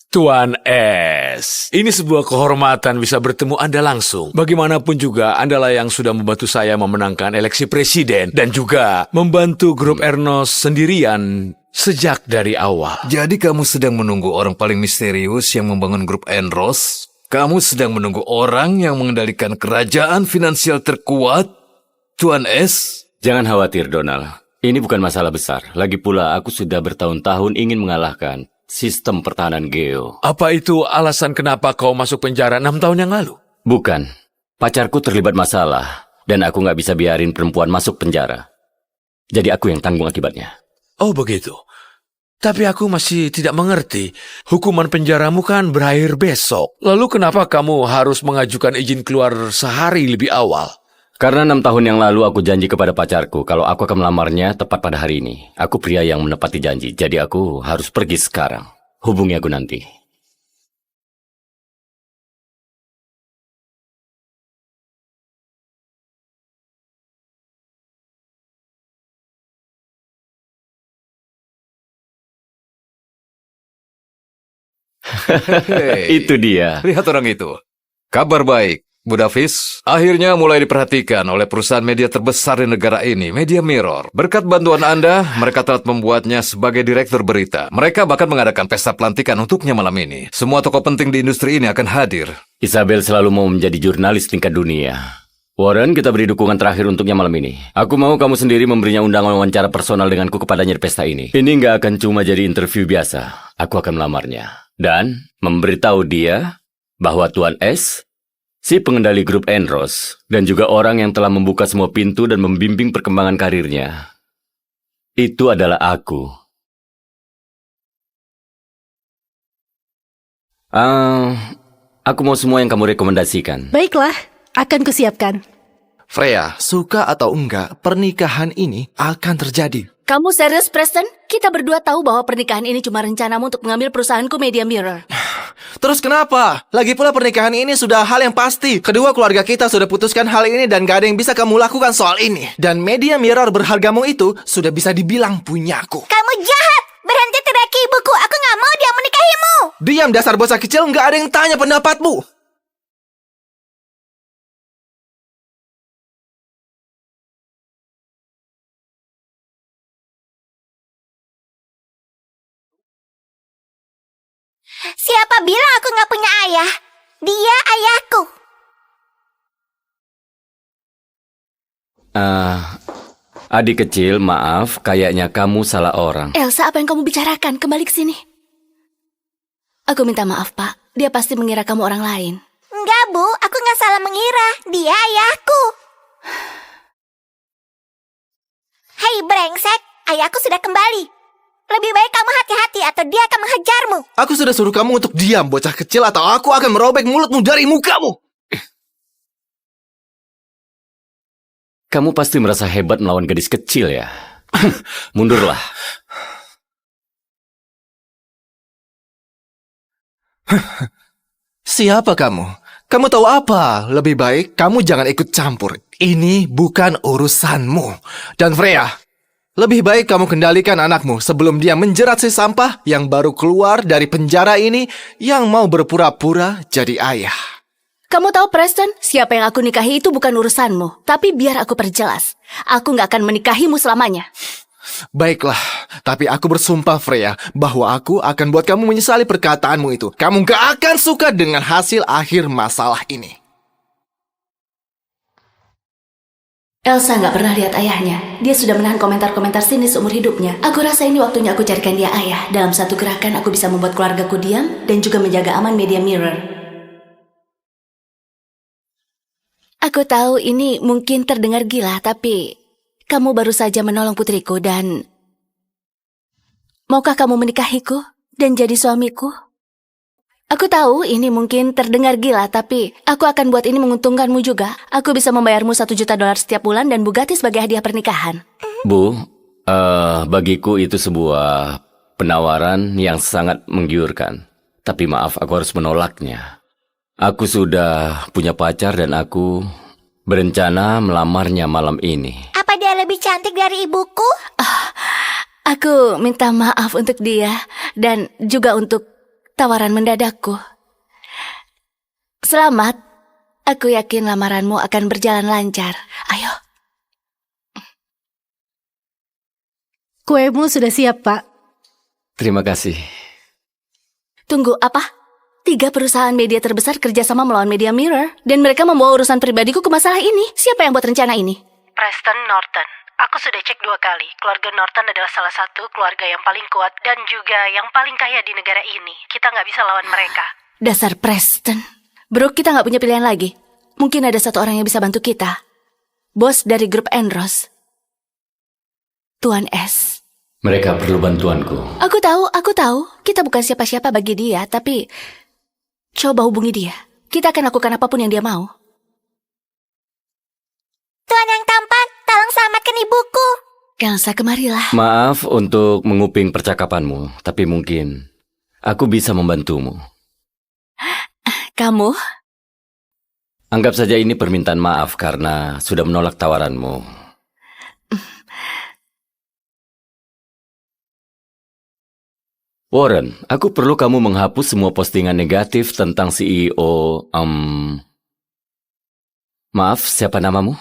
Speaker 7: Tuan S, ini sebuah kehormatan bisa bertemu Anda langsung. Bagaimanapun juga, Andalah yang sudah membantu saya memenangkan eleksi presiden dan juga membantu grup Ernos sendirian sejak dari awal.
Speaker 1: Jadi kamu sedang menunggu orang paling misterius yang membangun grup Ernos? Kamu sedang menunggu orang yang mengendalikan kerajaan finansial terkuat? Tuan S?
Speaker 8: Jangan khawatir, Donald. Ini bukan masalah besar. Lagi pula, aku sudah bertahun-tahun ingin mengalahkan sistem pertahanan Geo.
Speaker 7: Apa itu alasan kenapa kau masuk penjara 6 tahun yang lalu?
Speaker 8: Bukan. Pacarku terlibat masalah, dan aku nggak bisa biarin perempuan masuk penjara. Jadi aku yang tanggung akibatnya.
Speaker 7: Oh begitu. Tapi aku masih tidak mengerti. Hukuman penjaramu kan berakhir besok. Lalu kenapa kamu harus mengajukan izin keluar sehari lebih awal?
Speaker 8: Karena 6 tahun yang lalu aku janji kepada pacarku kalau aku akan melamarnya tepat pada hari ini. Aku pria yang menepati janji, jadi aku harus pergi sekarang. Hubungi aku nanti. Itu dia.
Speaker 1: Lihat orang itu. Kabar baik. Bu Davis, akhirnya mulai diperhatikan oleh perusahaan media terbesar di negara ini, Media Mirror. Berkat bantuan Anda, mereka telah membuatnya sebagai direktur berita. Mereka bahkan mengadakan pesta pelantikan untuknya malam ini. Semua tokoh penting di industri ini akan hadir.
Speaker 8: Isabel selalu mau menjadi jurnalis tingkat dunia. Warren, kita beri dukungan terakhir untuknya malam ini. Aku mau kamu sendiri memberinya undangan wawancara personal denganku kepadanya di pesta ini. Ini nggak akan cuma jadi interview biasa. Aku akan melamarnya. Dan memberitahu dia bahwa Tuan S, si pengendali grup Enros, dan juga orang yang telah membuka semua pintu dan membimbing perkembangan karirnya, itu adalah aku. Aku mau semua yang kamu rekomendasikan.
Speaker 9: Baiklah, akan kusiapkan.
Speaker 10: Freya, suka atau enggak, pernikahan ini akan terjadi.
Speaker 9: Kamu serius, Preston? Kita berdua tahu bahwa pernikahan ini cuma rencanamu untuk mengambil perusahaanku Media Mirror.
Speaker 10: Terus kenapa? Lagi pula pernikahan ini sudah hal yang pasti. Kedua keluarga kita sudah putuskan hal ini dan gak ada yang bisa kamu lakukan soal ini. Dan Media Mirror berhargamu itu sudah bisa dibilang punyaku.
Speaker 26: Kamu jahat! Berhenti teriaki ibuku, aku gak mau dia menikahimu!
Speaker 10: Diam dasar bocah kecil, gak ada yang tanya pendapatmu.
Speaker 26: Siapa bilang aku gak punya ayah? Dia ayahku.
Speaker 8: Adik kecil, maaf, kayaknya kamu salah orang.
Speaker 9: Elsa, apa yang kamu bicarakan? Kembali ke sini. Aku minta maaf, Pak. Dia pasti mengira kamu orang lain.
Speaker 26: Enggak, Bu. Aku gak salah mengira. Dia ayahku. Hei, brengsek. Ayahku sudah kembali. Lebih baik kamu hati-hati atau dia akan menghajarmu.
Speaker 10: Aku sudah suruh kamu untuk diam, bocah kecil, atau aku akan merobek mulutmu dari mukamu.
Speaker 8: Kamu pasti merasa hebat melawan gadis kecil ya? Mundurlah.
Speaker 10: Siapa kamu? Kamu tahu apa? Lebih baik kamu jangan ikut campur. Ini bukan urusanmu. Dan Freya, lebih baik kamu kendalikan anakmu sebelum dia menjerat si sampah yang baru keluar dari penjara ini yang mau berpura-pura jadi ayah.
Speaker 9: Kamu tahu, Preston, siapa yang aku nikahi itu bukan urusanmu. Tapi biar aku perjelas, aku gak akan menikahimu selamanya.
Speaker 10: Baiklah, tapi aku bersumpah Freya bahwa aku akan buat kamu menyesali perkataanmu itu. Kamu gak akan suka dengan hasil akhir masalah ini.
Speaker 9: Elsa nggak pernah lihat ayahnya. Dia sudah menahan komentar-komentar sinis seumur hidupnya. Aku rasa ini waktunya aku carikan dia ayah. Dalam satu gerakan aku bisa membuat keluargaku diam dan juga menjaga aman media mirror. Aku tahu ini mungkin terdengar gila, tapi kamu baru saja menolong putriku dan... Maukah kamu menikahiku dan jadi suamiku? Aku tahu ini mungkin terdengar gila, tapi aku akan buat ini menguntungkanmu juga. Aku bisa membayarmu $1 juta setiap bulan dan Bugatti sebagai hadiah pernikahan.
Speaker 8: Bu, bagiku itu sebuah penawaran yang sangat menggiurkan. Tapi maaf, aku harus menolaknya. Aku sudah punya pacar dan aku berencana melamarnya malam ini.
Speaker 26: Apa dia lebih cantik dari ibuku?
Speaker 9: Aku minta maaf untuk dia dan juga untuk tawaran mendadakku. Selamat. Aku yakin lamaranmu akan berjalan lancar. Ayo.
Speaker 2: Kuemu sudah siap, Pak.
Speaker 8: Terima kasih.
Speaker 9: Tunggu, apa? 3 perusahaan media terbesar kerjasama melawan Media Mirror dan mereka membawa urusan pribadiku ke masalah ini. Siapa yang buat rencana ini?
Speaker 12: Preston Norton. Aku sudah cek 2 kali. Keluarga Norton adalah salah satu keluarga yang paling kuat dan juga yang paling kaya di negara ini. Kita nggak bisa lawan mereka.
Speaker 9: Dasar Preston. Bro, kita nggak punya pilihan lagi. Mungkin ada satu orang yang bisa bantu kita. Bos dari grup Enros. Tuan S.
Speaker 8: Mereka perlu bantuanku.
Speaker 9: Aku tahu. Kita bukan siapa-siapa bagi dia, tapi coba hubungi dia. Kita akan lakukan apapun yang dia mau.
Speaker 26: Tuan yang tampan, tolong selamatkan ibuku.
Speaker 9: Elsa, kemarilah.
Speaker 8: Maaf untuk menguping percakapanmu, tapi mungkin aku bisa membantumu.
Speaker 9: Kamu?
Speaker 8: Anggap saja ini permintaan maaf karena sudah menolak tawaranmu. Warren, aku perlu kamu menghapus semua postingan negatif tentang CEO, Maaf, siapa namamu?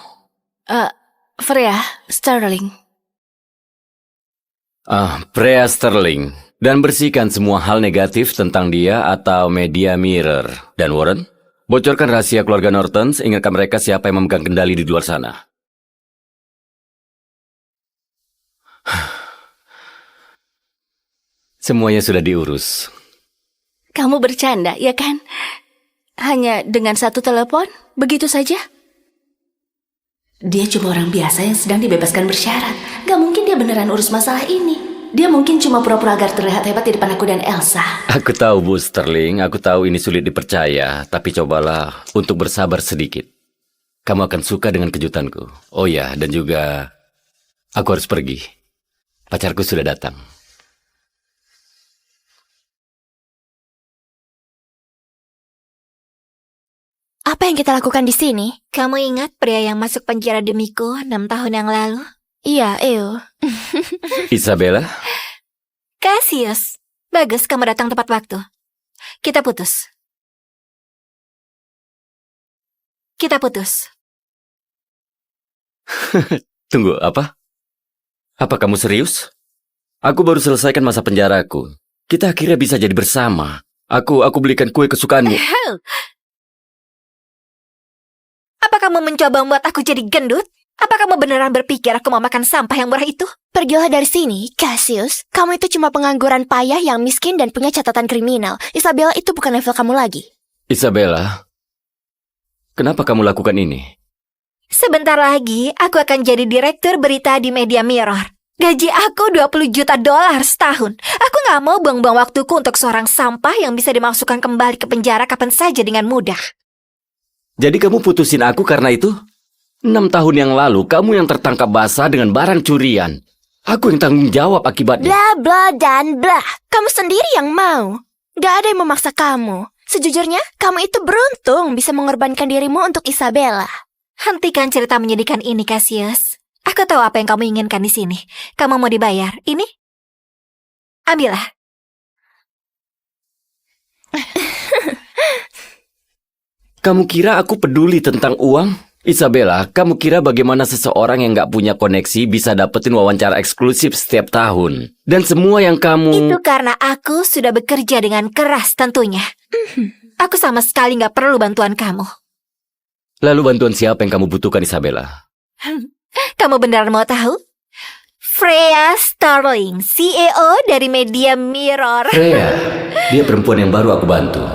Speaker 9: Freya Sterling.
Speaker 8: Freya Sterling. Dan bersihkan semua hal negatif tentang dia atau Media Mirror. Dan Warren, bocorkan rahasia keluarga Norton, ingatkan mereka siapa yang memegang kendali di luar sana. Semuanya sudah diurus.
Speaker 9: Kamu bercanda, ya kan? Hanya dengan 1 telepon? Begitu saja? Dia cuma orang biasa yang sedang dibebaskan bersyarat. Gak mungkin dia beneran urus masalah ini. Dia mungkin cuma pura-pura agar terlihat hebat di depan aku dan Elsa.
Speaker 8: Aku tahu, Bu Sterling. Aku tahu ini sulit dipercaya. Tapi cobalah untuk bersabar sedikit. Kamu akan suka dengan kejutanku. Oh ya, dan juga aku harus pergi. Pacarku sudah datang.
Speaker 26: Apa yang kita lakukan di sini? Kamu ingat pria yang masuk penjara demiku 6 tahun yang lalu? Iya, Eo.
Speaker 8: Isabella?
Speaker 26: Cassius. Bagus kamu datang tepat waktu. Kita putus.
Speaker 8: Tunggu, apa? Apa kamu serius? Aku baru selesaikan masa penjaraku. Kita akhirnya bisa jadi bersama. Aku belikan kue kesukaanmu.
Speaker 26: Apa kamu mencoba membuat aku jadi gendut? Apa kamu beneran berpikir aku mau makan sampah yang murah itu?
Speaker 13: Pergilah dari sini, Cassius. Kamu itu cuma pengangguran payah yang miskin dan punya catatan kriminal. Isabella itu bukan level kamu lagi.
Speaker 8: Isabella, kenapa kamu lakukan ini?
Speaker 26: Sebentar lagi, aku akan jadi direktur berita di Media Mirror. Gaji aku $20 juta setahun. Aku gak mau buang-buang waktuku untuk seorang sampah yang bisa dimasukkan kembali ke penjara kapan saja dengan mudah.
Speaker 8: Jadi kamu putusin aku karena itu? 6 tahun yang lalu, kamu yang tertangkap basah dengan barang curian. Aku yang tanggung jawab akibatnya.
Speaker 13: Bla bla dan bla. Kamu sendiri yang mau. Gak ada yang memaksa kamu. Sejujurnya, kamu itu beruntung bisa mengorbankan dirimu untuk Isabella.
Speaker 26: Hentikan cerita menyedihkan ini, Cassius. Aku tahu apa yang kamu inginkan di sini. Kamu mau dibayar. Ini? Ambillah.
Speaker 8: Kamu kira aku peduli tentang uang? Isabella, kamu kira bagaimana seseorang yang gak punya koneksi bisa dapetin wawancara eksklusif setiap tahun? Dan semua yang kamu...
Speaker 26: Itu karena aku sudah bekerja dengan keras tentunya. Aku sama sekali gak perlu bantuan kamu.
Speaker 8: Lalu bantuan siapa yang kamu butuhkan, Isabella?
Speaker 26: Kamu beneran mau tahu? Freya Starling, CEO dari Media Mirror.
Speaker 8: Freya, dia perempuan yang baru aku bantu.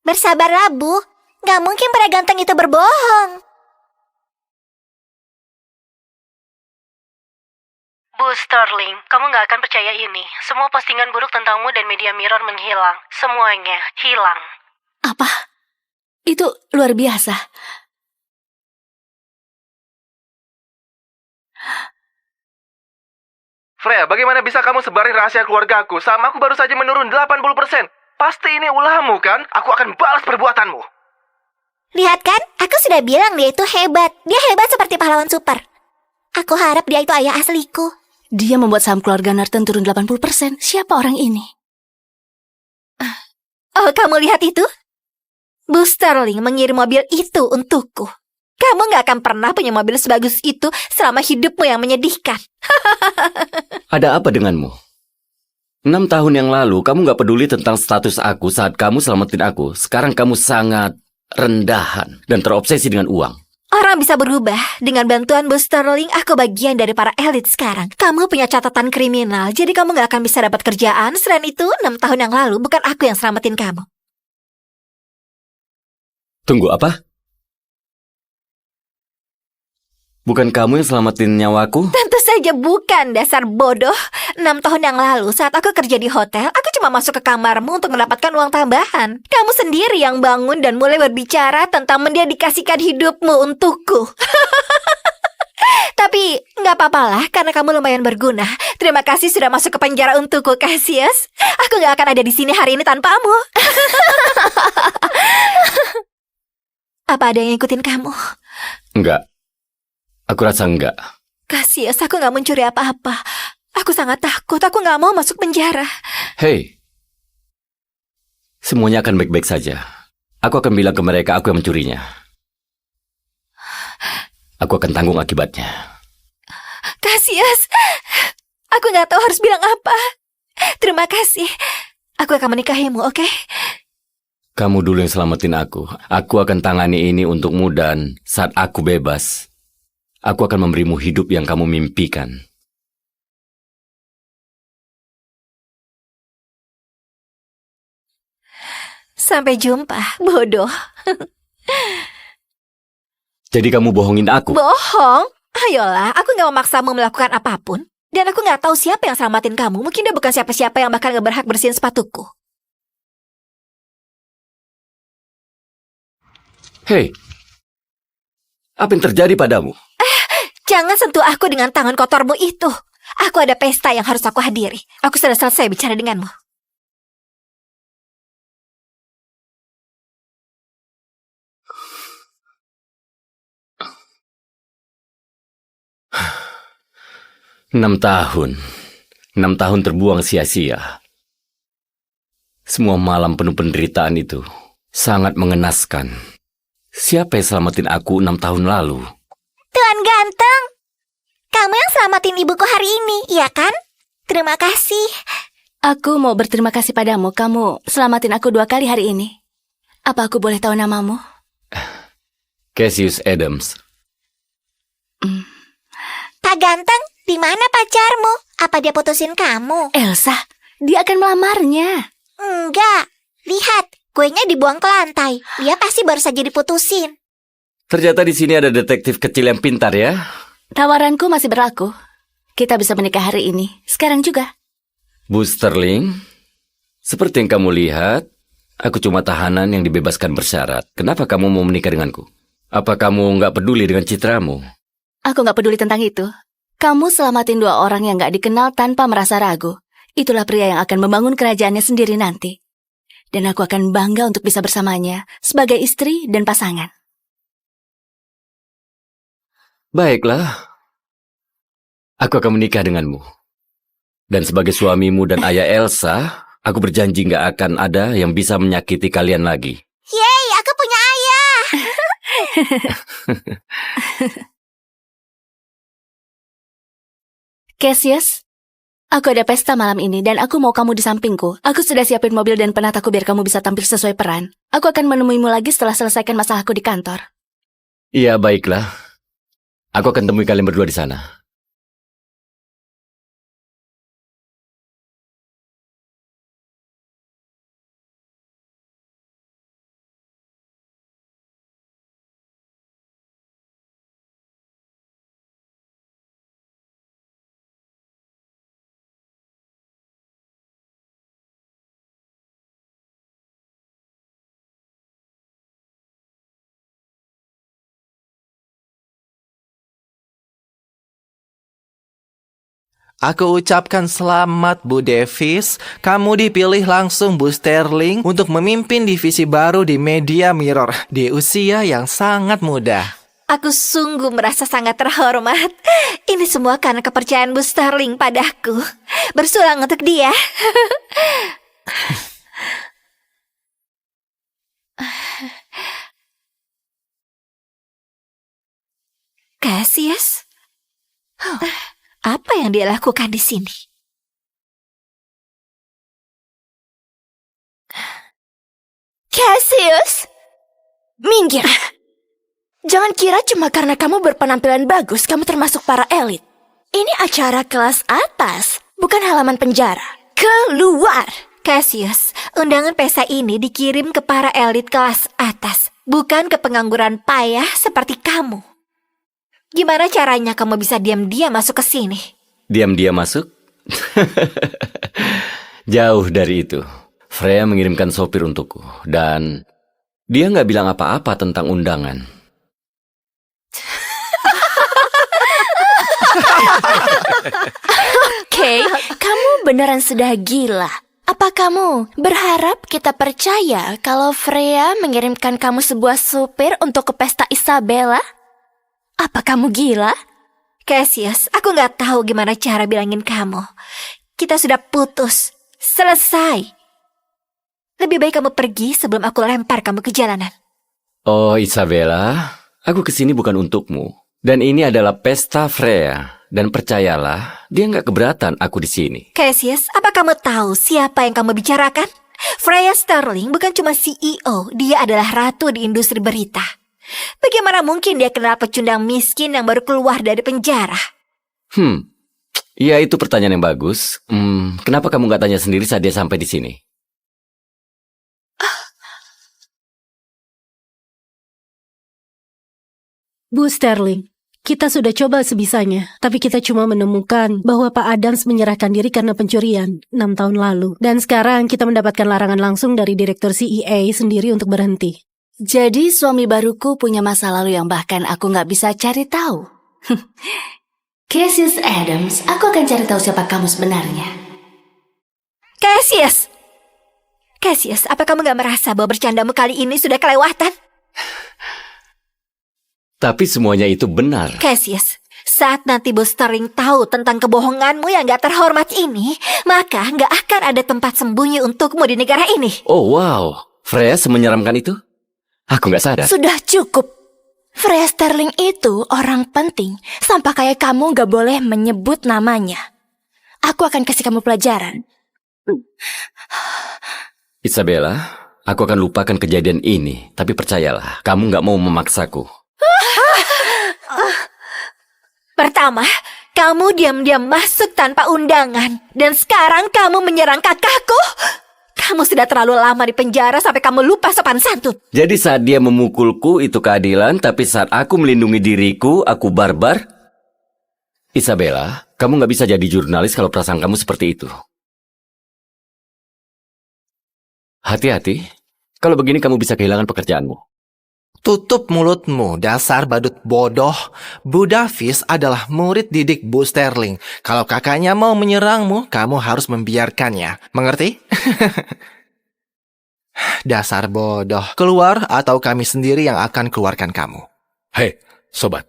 Speaker 26: Bersabarlah, Bu. Gak mungkin pria ganteng itu berbohong.
Speaker 12: Bu Sterling, kamu nggak akan percaya ini. Semua postingan buruk tentangmu dan Media Mirror menghilang. Semuanya hilang.
Speaker 9: Apa? Itu luar biasa.
Speaker 10: Freya, bagaimana bisa kamu sebarin rahasia keluarga aku? Sama aku baru saja menurun 80%. Pasti ini ulahmu kan? Aku akan balas perbuatanmu.
Speaker 26: Lihat kan, aku sudah bilang dia itu hebat. Dia hebat seperti pahlawan super. Aku harap dia itu ayah asliku.
Speaker 9: Dia membuat saham keluarga Norton turun 80%. Siapa orang ini?
Speaker 26: Oh, kamu lihat itu? Bu Sterling mengirim mobil itu untukku. Kamu gak akan pernah punya mobil sebagus itu selama hidupmu yang menyedihkan.
Speaker 8: Ada apa denganmu? 6 tahun yang lalu, kamu gak peduli tentang status aku saat kamu selamatin aku. Sekarang kamu sangat rendahan dan terobsesi dengan uang.
Speaker 26: Orang bisa berubah. Dengan bantuan Bu Sterling, aku bagian dari para elit sekarang. Kamu punya catatan kriminal, jadi kamu gak akan bisa dapat kerjaan. Selain itu, 6 tahun yang lalu, bukan aku yang selamatin kamu.
Speaker 8: Tunggu, apa? Bukan kamu yang selamatin nyawaku?
Speaker 26: Tentu saja bukan, dasar bodoh. 6 tahun yang lalu, saat aku kerja di hotel, aku cuma masuk ke kamarmu untuk mendapatkan uang tambahan. Kamu sendiri yang bangun dan mulai berbicara tentang mendedikasikan hidupmu untukku. Tapi, nggak apa-apalah, karena kamu lumayan berguna. Terima kasih sudah masuk ke penjara untukku, Cassius. Aku nggak akan ada di sini hari ini tanpamu. Apa ada yang ngikutin kamu?
Speaker 8: Enggak. Aku rasa enggak.
Speaker 26: Cassius, aku nggak mencuri apa-apa. Aku sangat takut, aku nggak mau masuk penjara.
Speaker 8: Hei, semuanya akan baik-baik saja. Aku akan bilang ke mereka aku yang mencurinya. Aku akan tanggung akibatnya.
Speaker 26: Cassius, aku nggak tahu harus bilang apa. Terima kasih. Aku akan menikahimu, oke?
Speaker 8: Kamu dulu yang selamatin aku. Aku akan tangani ini untukmu dan saat aku bebas, aku akan memberimu hidup yang kamu mimpikan.
Speaker 26: Sampai jumpa, bodoh.
Speaker 8: Jadi kamu bohongin aku?
Speaker 26: Bohong? Ayolah, aku gak memaksamu melakukan apapun. Dan aku gak tahu siapa yang selamatin kamu. Mungkin dia bukan siapa-siapa yang bakal gak berhak bersihin sepatuku.
Speaker 8: Hei, apa yang terjadi padamu?
Speaker 26: Jangan sentuh aku dengan tangan kotormu itu. Aku ada pesta yang harus aku hadiri. Aku sudah selesai bicara denganmu.
Speaker 8: Enam tahun terbuang sia-sia. Semua malam penuh penderitaan itu sangat mengenaskan. Siapa yang selamatin aku 6 tahun lalu?
Speaker 26: Tuan ganteng, kamu yang selamatin ibuku hari ini, iya kan? Terima kasih.
Speaker 9: Aku mau berterima kasih padamu. Kamu selamatin aku 2 kali hari ini. Apa aku boleh tahu namamu?
Speaker 8: Cassius Adams.
Speaker 26: Pak ganteng, di mana pacarmu? Apa dia putusin kamu?
Speaker 9: Elsa, dia akan melamarnya.
Speaker 26: Enggak, lihat. Kuenya dibuang ke lantai. Dia pasti baru saja diputusin.
Speaker 8: Ternyata di sini ada detektif kecil yang pintar ya.
Speaker 9: Tawaranku masih berlaku. Kita bisa menikah hari ini. Sekarang juga.
Speaker 8: Bu Sterling, seperti yang kamu lihat, aku cuma tahanan yang dibebaskan bersyarat. Kenapa kamu mau menikah denganku? Apa kamu nggak peduli dengan citramu?
Speaker 9: Aku nggak peduli tentang itu. Kamu selamatin 2 orang yang nggak dikenal tanpa merasa ragu. Itulah pria yang akan membangun kerajaannya sendiri nanti. Dan aku akan bangga untuk bisa bersamanya sebagai istri dan pasangan.
Speaker 8: Baiklah. Aku akan menikah denganmu. Dan sebagai suamimu dan ayah Elsa, aku berjanji nggak akan ada yang bisa menyakiti kalian lagi.
Speaker 26: Yeay, aku punya ayah.
Speaker 9: Cassius, Aku ada pesta malam ini dan aku mau kamu di sampingku. Aku sudah siapin mobil dan penataku biar kamu bisa tampil sesuai peran. Aku akan menemuimu lagi setelah selesaikan masalahku di kantor.
Speaker 8: Iya, baiklah. Aku akan temui kalian berdua di sana.
Speaker 10: Aku ucapkan selamat Bu Davis, kamu dipilih langsung Bu Sterling untuk memimpin divisi baru di Media Mirror di usia yang sangat muda.
Speaker 26: Aku sungguh merasa sangat terhormat. Ini semua karena kepercayaan Bu Sterling padaku. Bersulang untuk dia. Cassius? Apa yang dia lakukan di sini? Cassius! Minggir! Jangan kira cuma karena kamu berpenampilan bagus, kamu termasuk para elit. Ini acara kelas atas, bukan halaman penjara. Keluar! Cassius, undangan pesta ini dikirim ke para elit kelas atas, bukan ke pengangguran payah seperti kamu. Gimana caranya kamu bisa diam-diam masuk ke sini?
Speaker 8: Diam-diam masuk? Jauh dari itu. Freya mengirimkan sopir untukku. Dan dia nggak bilang apa-apa tentang undangan.
Speaker 26: Oke, kamu beneran sudah gila. Apa kamu berharap kita percaya kalau Freya mengirimkan kamu sebuah sopir untuk ke pesta Isabella? Apa kamu gila? Cassius, aku nggak tahu gimana cara bilangin kamu. Kita sudah putus. Selesai. Lebih baik kamu pergi sebelum aku lempar kamu ke jalanan.
Speaker 8: Oh, Isabella, aku kesini bukan untukmu. Dan ini adalah pesta Freya. Dan percayalah, dia nggak keberatan aku di sini.
Speaker 26: Cassius, apa kamu tahu siapa yang kamu bicarakan? Freya Sterling bukan cuma CEO, dia adalah ratu di industri berita. Bagaimana mungkin dia kenal pecundang miskin yang baru keluar dari penjara?
Speaker 8: Ya itu pertanyaan yang bagus. Kenapa kamu nggak tanya sendiri saat dia sampai di sini?
Speaker 2: Bu Sterling, kita sudah coba sebisanya, tapi kita cuma menemukan bahwa Pak Adams menyerahkan diri karena pencurian 6 tahun lalu. Dan sekarang kita mendapatkan larangan langsung dari Direktur CEA sendiri untuk berhenti.
Speaker 9: Jadi suami baruku punya masa lalu yang bahkan aku nggak bisa cari tahu. Cassius Adams, aku akan cari tahu siapa kamu sebenarnya.
Speaker 26: Cassius! Cassius, apa kamu gak merasa bahwa bercandamu kali ini sudah kelewatan?
Speaker 8: Tapi semuanya itu benar.
Speaker 26: Cassius, saat nanti Bos Sterling tahu tentang kebohonganmu yang gak terhormat ini, maka gak akan ada tempat sembunyi untukmu di negara ini.
Speaker 8: Oh wow, Freya semenyeramkan itu? Aku gak sadar.
Speaker 26: Sudah cukup. Freya Sterling itu orang penting. Sampai kayak kamu gak boleh menyebut namanya. Aku akan kasih kamu pelajaran.
Speaker 8: Isabella, aku akan lupakan kejadian ini. Tapi percayalah, kamu gak mau memaksaku.
Speaker 26: Pertama, kamu diam-diam masuk tanpa undangan. Dan sekarang kamu menyerang kakakku. Kamu sudah terlalu lama di penjara sampai kamu lupa sopan santun.
Speaker 8: Jadi saat dia memukulku itu keadilan, tapi saat aku melindungi diriku, aku barbar. Isabella, kamu gak bisa jadi jurnalis kalau perasaan kamu seperti itu. Hati-hati, kalau begini kamu bisa kehilangan pekerjaanmu.
Speaker 10: Tutup mulutmu, dasar badut bodoh. Bu Davis adalah murid didik Bu Sterling. Kalau kakaknya mau menyerangmu, kamu harus membiarkannya. Mengerti? Dasar bodoh. Keluar atau kami sendiri yang akan keluarkan kamu.
Speaker 7: Hei, sobat.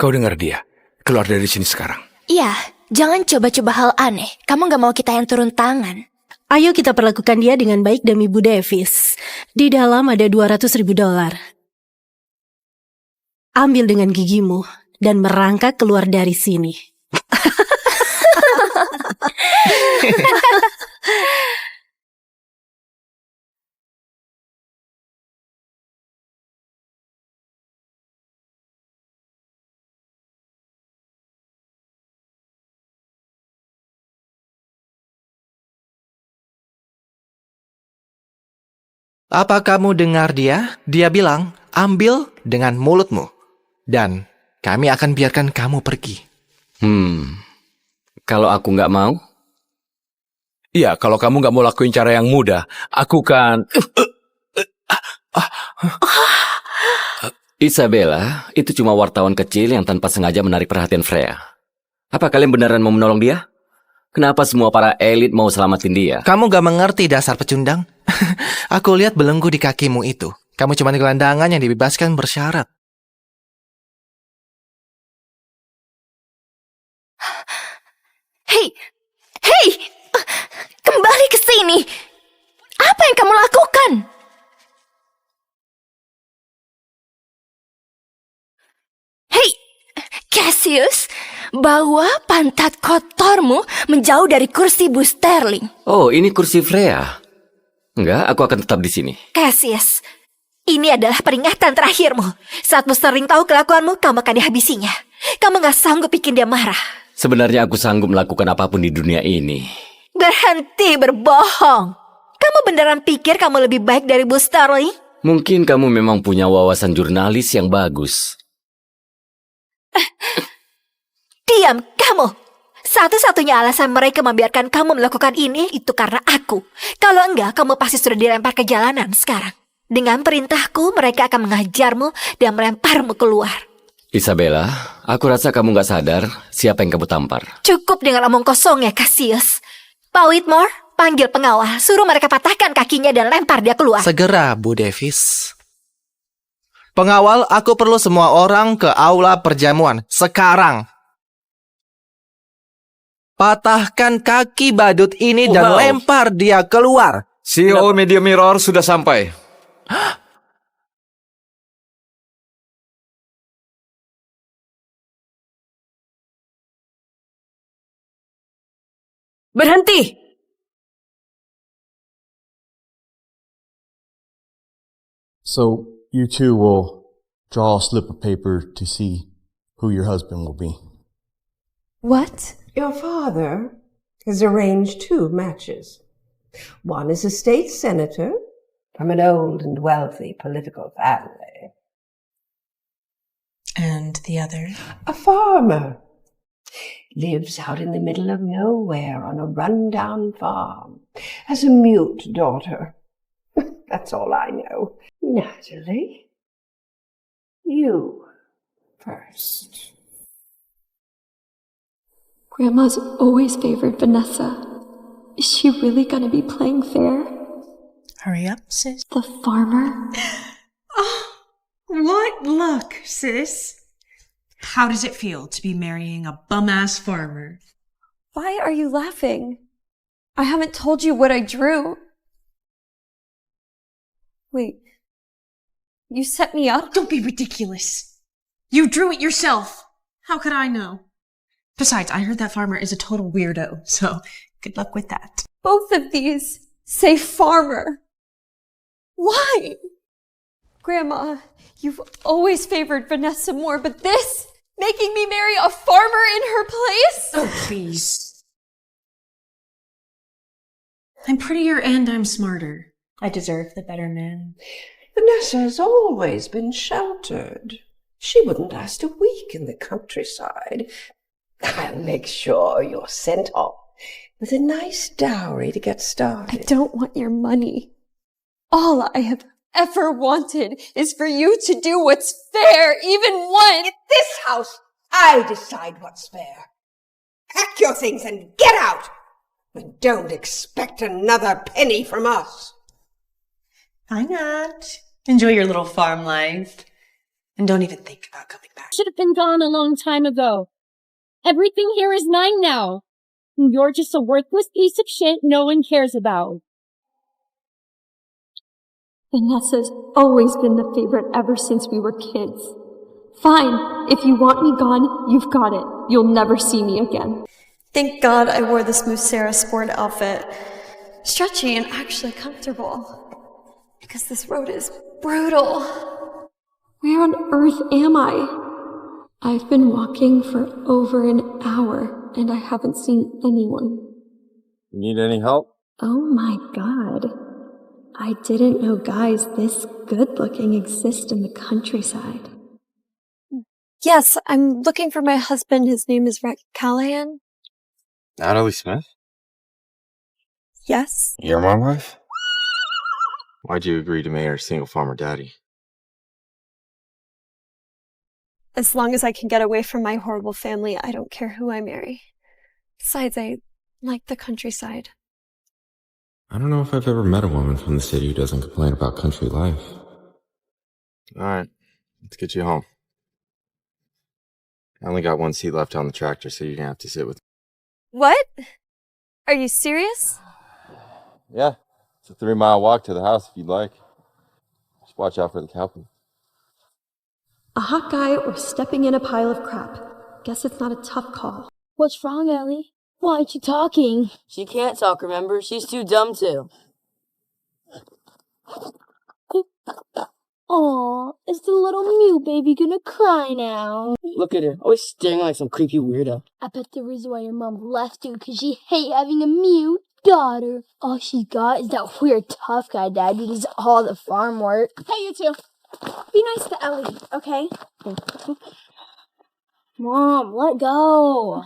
Speaker 7: Kau dengar dia. Keluar dari sini sekarang.
Speaker 26: Iya, jangan coba-coba hal aneh. Kamu gak mau kita yang turun tangan.
Speaker 2: Ayo kita perlakukan dia dengan baik demi Bu Davis. Di dalam ada $200.000. Ambil dengan gigimu dan merangkak keluar dari sini.
Speaker 10: Apa kamu dengar dia? Dia bilang, ambil dengan mulutmu. Dan kami akan biarkan kamu pergi.
Speaker 8: Kalau aku nggak mau?
Speaker 7: Iya, kalau kamu nggak mau lakuin cara yang mudah, aku kan...
Speaker 8: Isabella, itu cuma wartawan kecil yang tanpa sengaja menarik perhatian Freya. Apa kalian beneran mau menolong dia? Kenapa semua para elit mau selamatin dia?
Speaker 10: Kamu gak mengerti dasar pecundang? Aku lihat belenggu di kakimu itu. Kamu cuma gelandangan yang dibebaskan bersyarat.
Speaker 13: Hei! Kembali ke sini! Apa yang kamu lakukan? Hei! Cassius, bawa pantat kotormu menjauh dari kursi Bu Sterling.
Speaker 8: Oh, ini kursi Freya. Enggak, aku akan tetap di sini.
Speaker 26: Cassius, ini adalah peringatan terakhirmu. Saat Bu Sterling tahu kelakuanmu, kamu akan dihabisinya. Kamu gak sanggup bikin dia marah.
Speaker 8: Sebenarnya aku sanggup melakukan apapun di dunia ini.
Speaker 26: Berhenti berbohong. Kamu beneran pikir kamu lebih baik dari Bu Sterling?
Speaker 8: Mungkin kamu memang punya wawasan jurnalis yang bagus.
Speaker 26: Diam, kamu. Satu-satunya alasan mereka membiarkan kamu melakukan ini itu karena aku. Kalau enggak, kamu pasti sudah dilempar ke jalanan sekarang. Dengan perintahku, mereka akan mengajarmu dan melemparmu keluar.
Speaker 8: Isabella, aku rasa kamu gak sadar siapa yang kamu tampar.
Speaker 26: Cukup dengan omong kosong ya, Cassius. Pak Whitmore, panggil pengawal. Suruh mereka patahkan kakinya dan lempar dia keluar.
Speaker 10: Segera, Bu Davis. Pengawal, aku perlu semua orang ke aula perjamuan. Sekarang. Patahkan kaki badut ini dan lempar dia keluar.
Speaker 1: CEO Media Mirror sudah sampai.
Speaker 16: Berhenti!
Speaker 11: So, you two will draw a slip of paper to see who your husband will be.
Speaker 17: What? Your father has arranged 2 matches. One is a state senator from an old and wealthy political family.
Speaker 4: And the other?
Speaker 17: A farmer. Lives out in the middle of nowhere on a run-down farm. Has a mute daughter. That's all I know. Natalie, you first.
Speaker 14: Grandma's always favored Vanessa. Is she really gonna be playing fair?
Speaker 4: Hurry up, sis.
Speaker 14: The farmer?
Speaker 18: Oh, what luck, sis. How does it feel to be marrying a bum-ass farmer?
Speaker 14: Why are you laughing? I haven't told you what I drew. Wait. You set me up?
Speaker 18: Don't be ridiculous. You drew it yourself. How could I know? Besides, I heard that farmer is a total weirdo, so good luck with that.
Speaker 14: Both of these say farmer. Why? Grandma, you've always favored Vanessa more, but this? Making me marry a farmer in her place?
Speaker 18: Oh, please. I'm prettier and I'm smarter. I deserve the better man.
Speaker 17: Vanessa has always been sheltered. She wouldn't last a week in the countryside. I'll make sure you're sent off with a nice dowry to get started.
Speaker 14: I don't want your money. All I have ever wanted is for you to do what's fair, even one.
Speaker 17: In this house, I decide what's fair. Pack your things and get out! And don't expect another penny from us.
Speaker 18: Why not? Enjoy your little farm life. And don't even think about coming back.
Speaker 15: Should have been gone a long time ago. Everything here is mine now. And you're just a worthless piece of shit no one cares about. Vanessa's always been the favorite ever since we were kids. Fine, if you want me gone, you've got it. You'll never see me again.
Speaker 14: Thank God I wore this Musera sport outfit. Stretchy and actually comfortable. Because this road is brutal.
Speaker 15: Where on earth am I? I've been walking for over an hour and I haven't seen anyone.
Speaker 11: Need any help?
Speaker 15: Oh my God. I didn't know guys this good looking exist in the countryside. Yes, I'm looking for my husband. His name is Rex Callahan.
Speaker 11: Natalie Smith?
Speaker 15: Yes.
Speaker 11: You're my wife? Why'd you agree to marry her single farmer daddy?
Speaker 15: As long as I can get away from my horrible family, I don't care who I marry. Besides, I like the countryside.
Speaker 11: I don't know if I've ever met a woman from the city who doesn't complain about country life. Alright, let's get you home. I only got one seat left on the tractor, so you're gonna have to sit with me.
Speaker 15: What? Are you serious?
Speaker 11: Yeah, it's a 3-mile walk to the house if you'd like. Just watch out for the cowpoo.
Speaker 15: A hot guy or stepping in a pile of crap. Guess it's not a tough call.
Speaker 24: What's wrong, Ellie? Why aren't you talking?
Speaker 5: She can't talk, remember? She's too dumb to.
Speaker 24: Aw, is the little Mew baby gonna cry now?
Speaker 5: Look at her, always staring like some creepy weirdo.
Speaker 24: I bet the reason why your mom left you because she hate having a Mew daughter. All she got is that weird tough guy dad who does all the farm work.
Speaker 15: Hey, you two. Be nice to Ellie, okay?
Speaker 24: Mom, let go.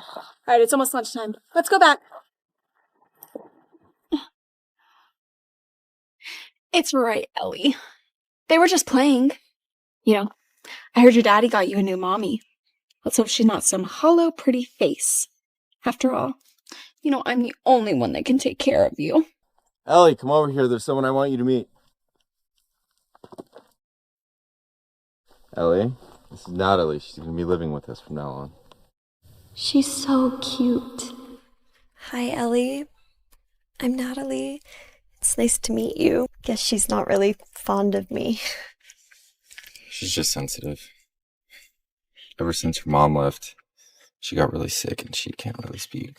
Speaker 15: Alright, it's almost lunchtime. Let's go back. It's right, Ellie. They were just playing. You know, I heard your daddy got you a new mommy. Let's hope she's not some hollow, pretty face. After all, you know, I'm the only one that can take care of you.
Speaker 11: Ellie, come over here. There's someone I want you to meet. Ellie, this is Natalie. She's going to be living with us from now on.
Speaker 15: She's so cute.
Speaker 14: Hi, Ellie. I'm Natalie. It's nice to meet you. Guess she's not really fond of me.
Speaker 11: She's just sensitive. Ever since her mom left, she got really sick and she can't really speak.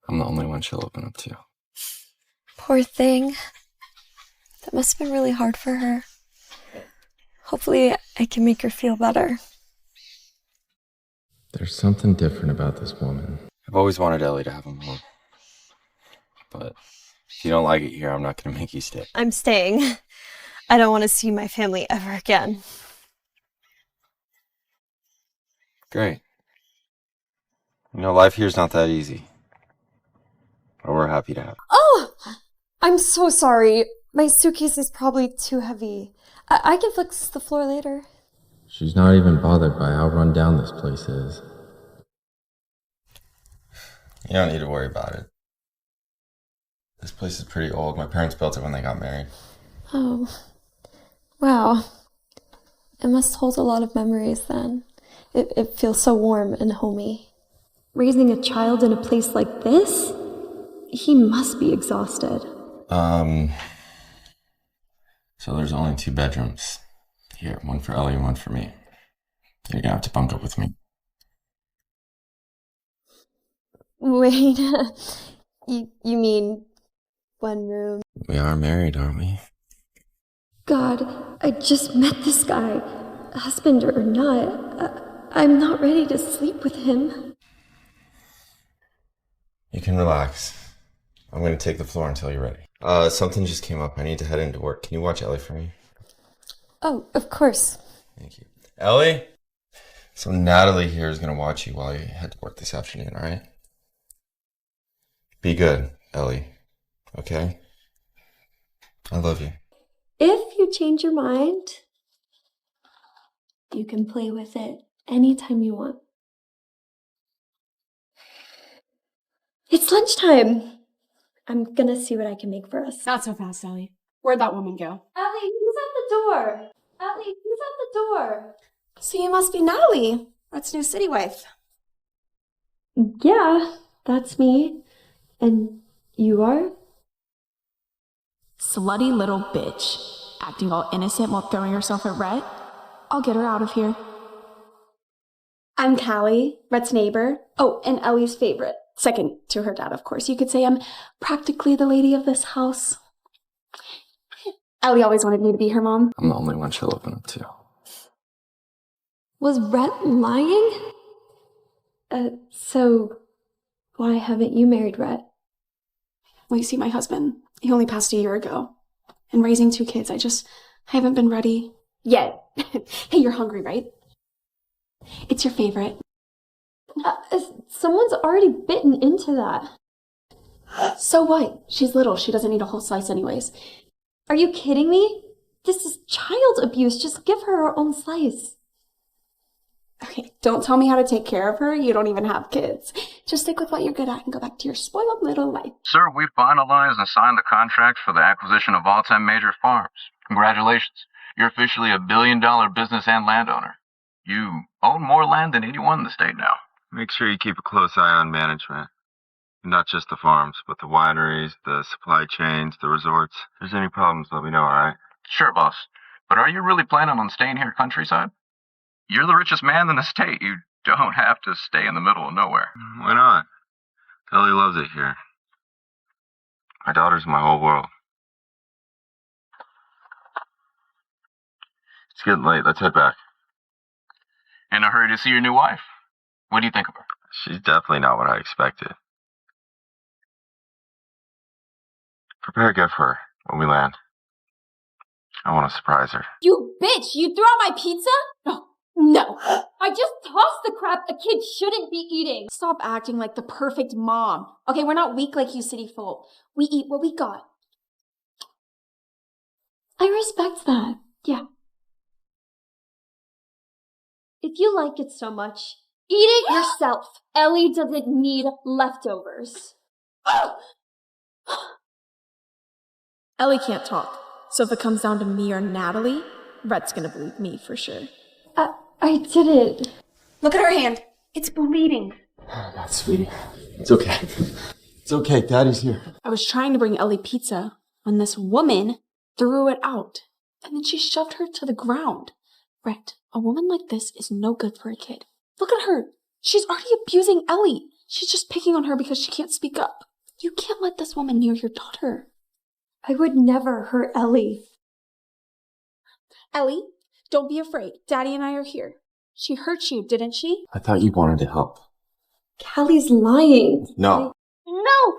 Speaker 11: I'm the only one she'll open up to.
Speaker 14: Poor thing. That must have been really hard for her. Hopefully, I can make her feel better.
Speaker 11: There's something different about this woman. I've always wanted Ellie to have a mom. But if you don't like it here, I'm not going to make you stay.
Speaker 14: I'm staying. I don't want to see my family ever again.
Speaker 11: Great. You know, life here's not that easy. But we're happy to have it.
Speaker 14: Oh! I'm so sorry. My suitcase is probably too heavy. I can fix the floor later.
Speaker 11: She's not even bothered by how run down this place is. You don't need to worry about it. This place is pretty old. My parents built it when they got married.
Speaker 14: Oh. Wow. It must hold a lot of memories then. It feels so warm and homey.
Speaker 15: Raising a child in a place like this? He must be exhausted.
Speaker 11: So there's only 2 bedrooms. Here, one for Ellie and one for me. You're gonna have to bunk up with me.
Speaker 14: Wait, you mean one room?
Speaker 11: We are married, aren't we?
Speaker 15: God, I just met this guy. Husband or not, I'm not ready to sleep with him.
Speaker 11: You can relax. I'm gonna take the floor until you're ready. Something just came up. I need to head into work. Can you watch Ellie for me?
Speaker 14: Oh, of course.
Speaker 11: Thank you. Ellie? So Natalie here is gonna watch you while you head to work this afternoon, alright? Be good, Ellie. Okay? I love you.
Speaker 15: If you change your mind, you can play with it anytime you want. It's lunchtime. I'm gonna see what I can make for us.
Speaker 18: Not so fast, Ellie. Where'd that woman go?
Speaker 15: Ellie, who's at the door? Ellie, who's at the door? So you must be Natalie, Brett's new city wife. Yeah, that's me. And you are?
Speaker 16: Slutty little bitch. Acting all innocent while throwing herself at Rhett. I'll get her out of here.
Speaker 15: I'm Callie, Brett's neighbor. Oh, and Ellie's favorite. Second to her dad, of course. You could say I'm practically the lady of this house. Ellie always wanted me to be her mom.
Speaker 11: I'm the only one she'll open up to.
Speaker 14: Was Rhett lying? So why haven't you married Rhett?
Speaker 15: Well, you see, my husband, he only passed a year ago. And raising 2 kids, I haven't been ready yet. Hey, you're hungry, right? It's your favorite.
Speaker 14: Someone's already bitten into that.
Speaker 15: So what? She's little. She doesn't need a whole slice anyways.
Speaker 14: Are you kidding me? This is child abuse. Just give her her own slice.
Speaker 15: Okay, don't tell me how to take care of her. You don't even have kids. Just stick with what you're good at and go back to your spoiled little life.
Speaker 3: Sir, we finalized and signed the contract for the acquisition of all 10 major farms. Congratulations. You're officially a billion-dollar business and landowner. You own more land than anyone in the state now.
Speaker 11: Make sure you keep a close eye on management. Not just the farms, but the wineries, the supply chains, the resorts. If there's any problems, let me know, alright?
Speaker 3: Sure, boss. But are you really planning on staying here countryside? You're the richest man in the state. You don't have to stay in the middle of nowhere.
Speaker 11: Why not? Ellie loves it here. My daughter's my whole world. It's getting late. Let's head back.
Speaker 3: In a hurry to see your new wife. What do you think of her?
Speaker 11: She's definitely not what I expected. Prepare a gift for her when we land. I want to surprise her.
Speaker 14: You bitch! You threw out my pizza? No. I just tossed the crap a kid shouldn't be eating.
Speaker 15: Stop acting like the perfect mom. Okay, we're not weak like you city folk. We eat what we got.
Speaker 14: I respect that. Yeah. If you like it so much, eat it yourself. Ellie doesn't need leftovers.
Speaker 15: Ellie can't talk. So if it comes down to me or Natalie, Rhett's gonna believe me for sure.
Speaker 14: I didn't.
Speaker 15: Look at her hand. It's bleeding.
Speaker 11: Oh, God, sweetie. It's okay. It's okay. Daddy's here.
Speaker 15: I was trying to bring Ellie pizza when this woman threw it out. And then she shoved her to the ground. Rhett, a woman like this is no good for a kid. Look at her. She's already abusing Ellie. She's just picking on her because she can't speak up. You can't let this woman near your daughter.
Speaker 14: I would never hurt Ellie.
Speaker 15: Ellie, don't be afraid. Daddy and I are here. She hurt you, didn't she?
Speaker 11: I thought you wanted to help.
Speaker 14: Callie's lying.
Speaker 11: No.
Speaker 14: No!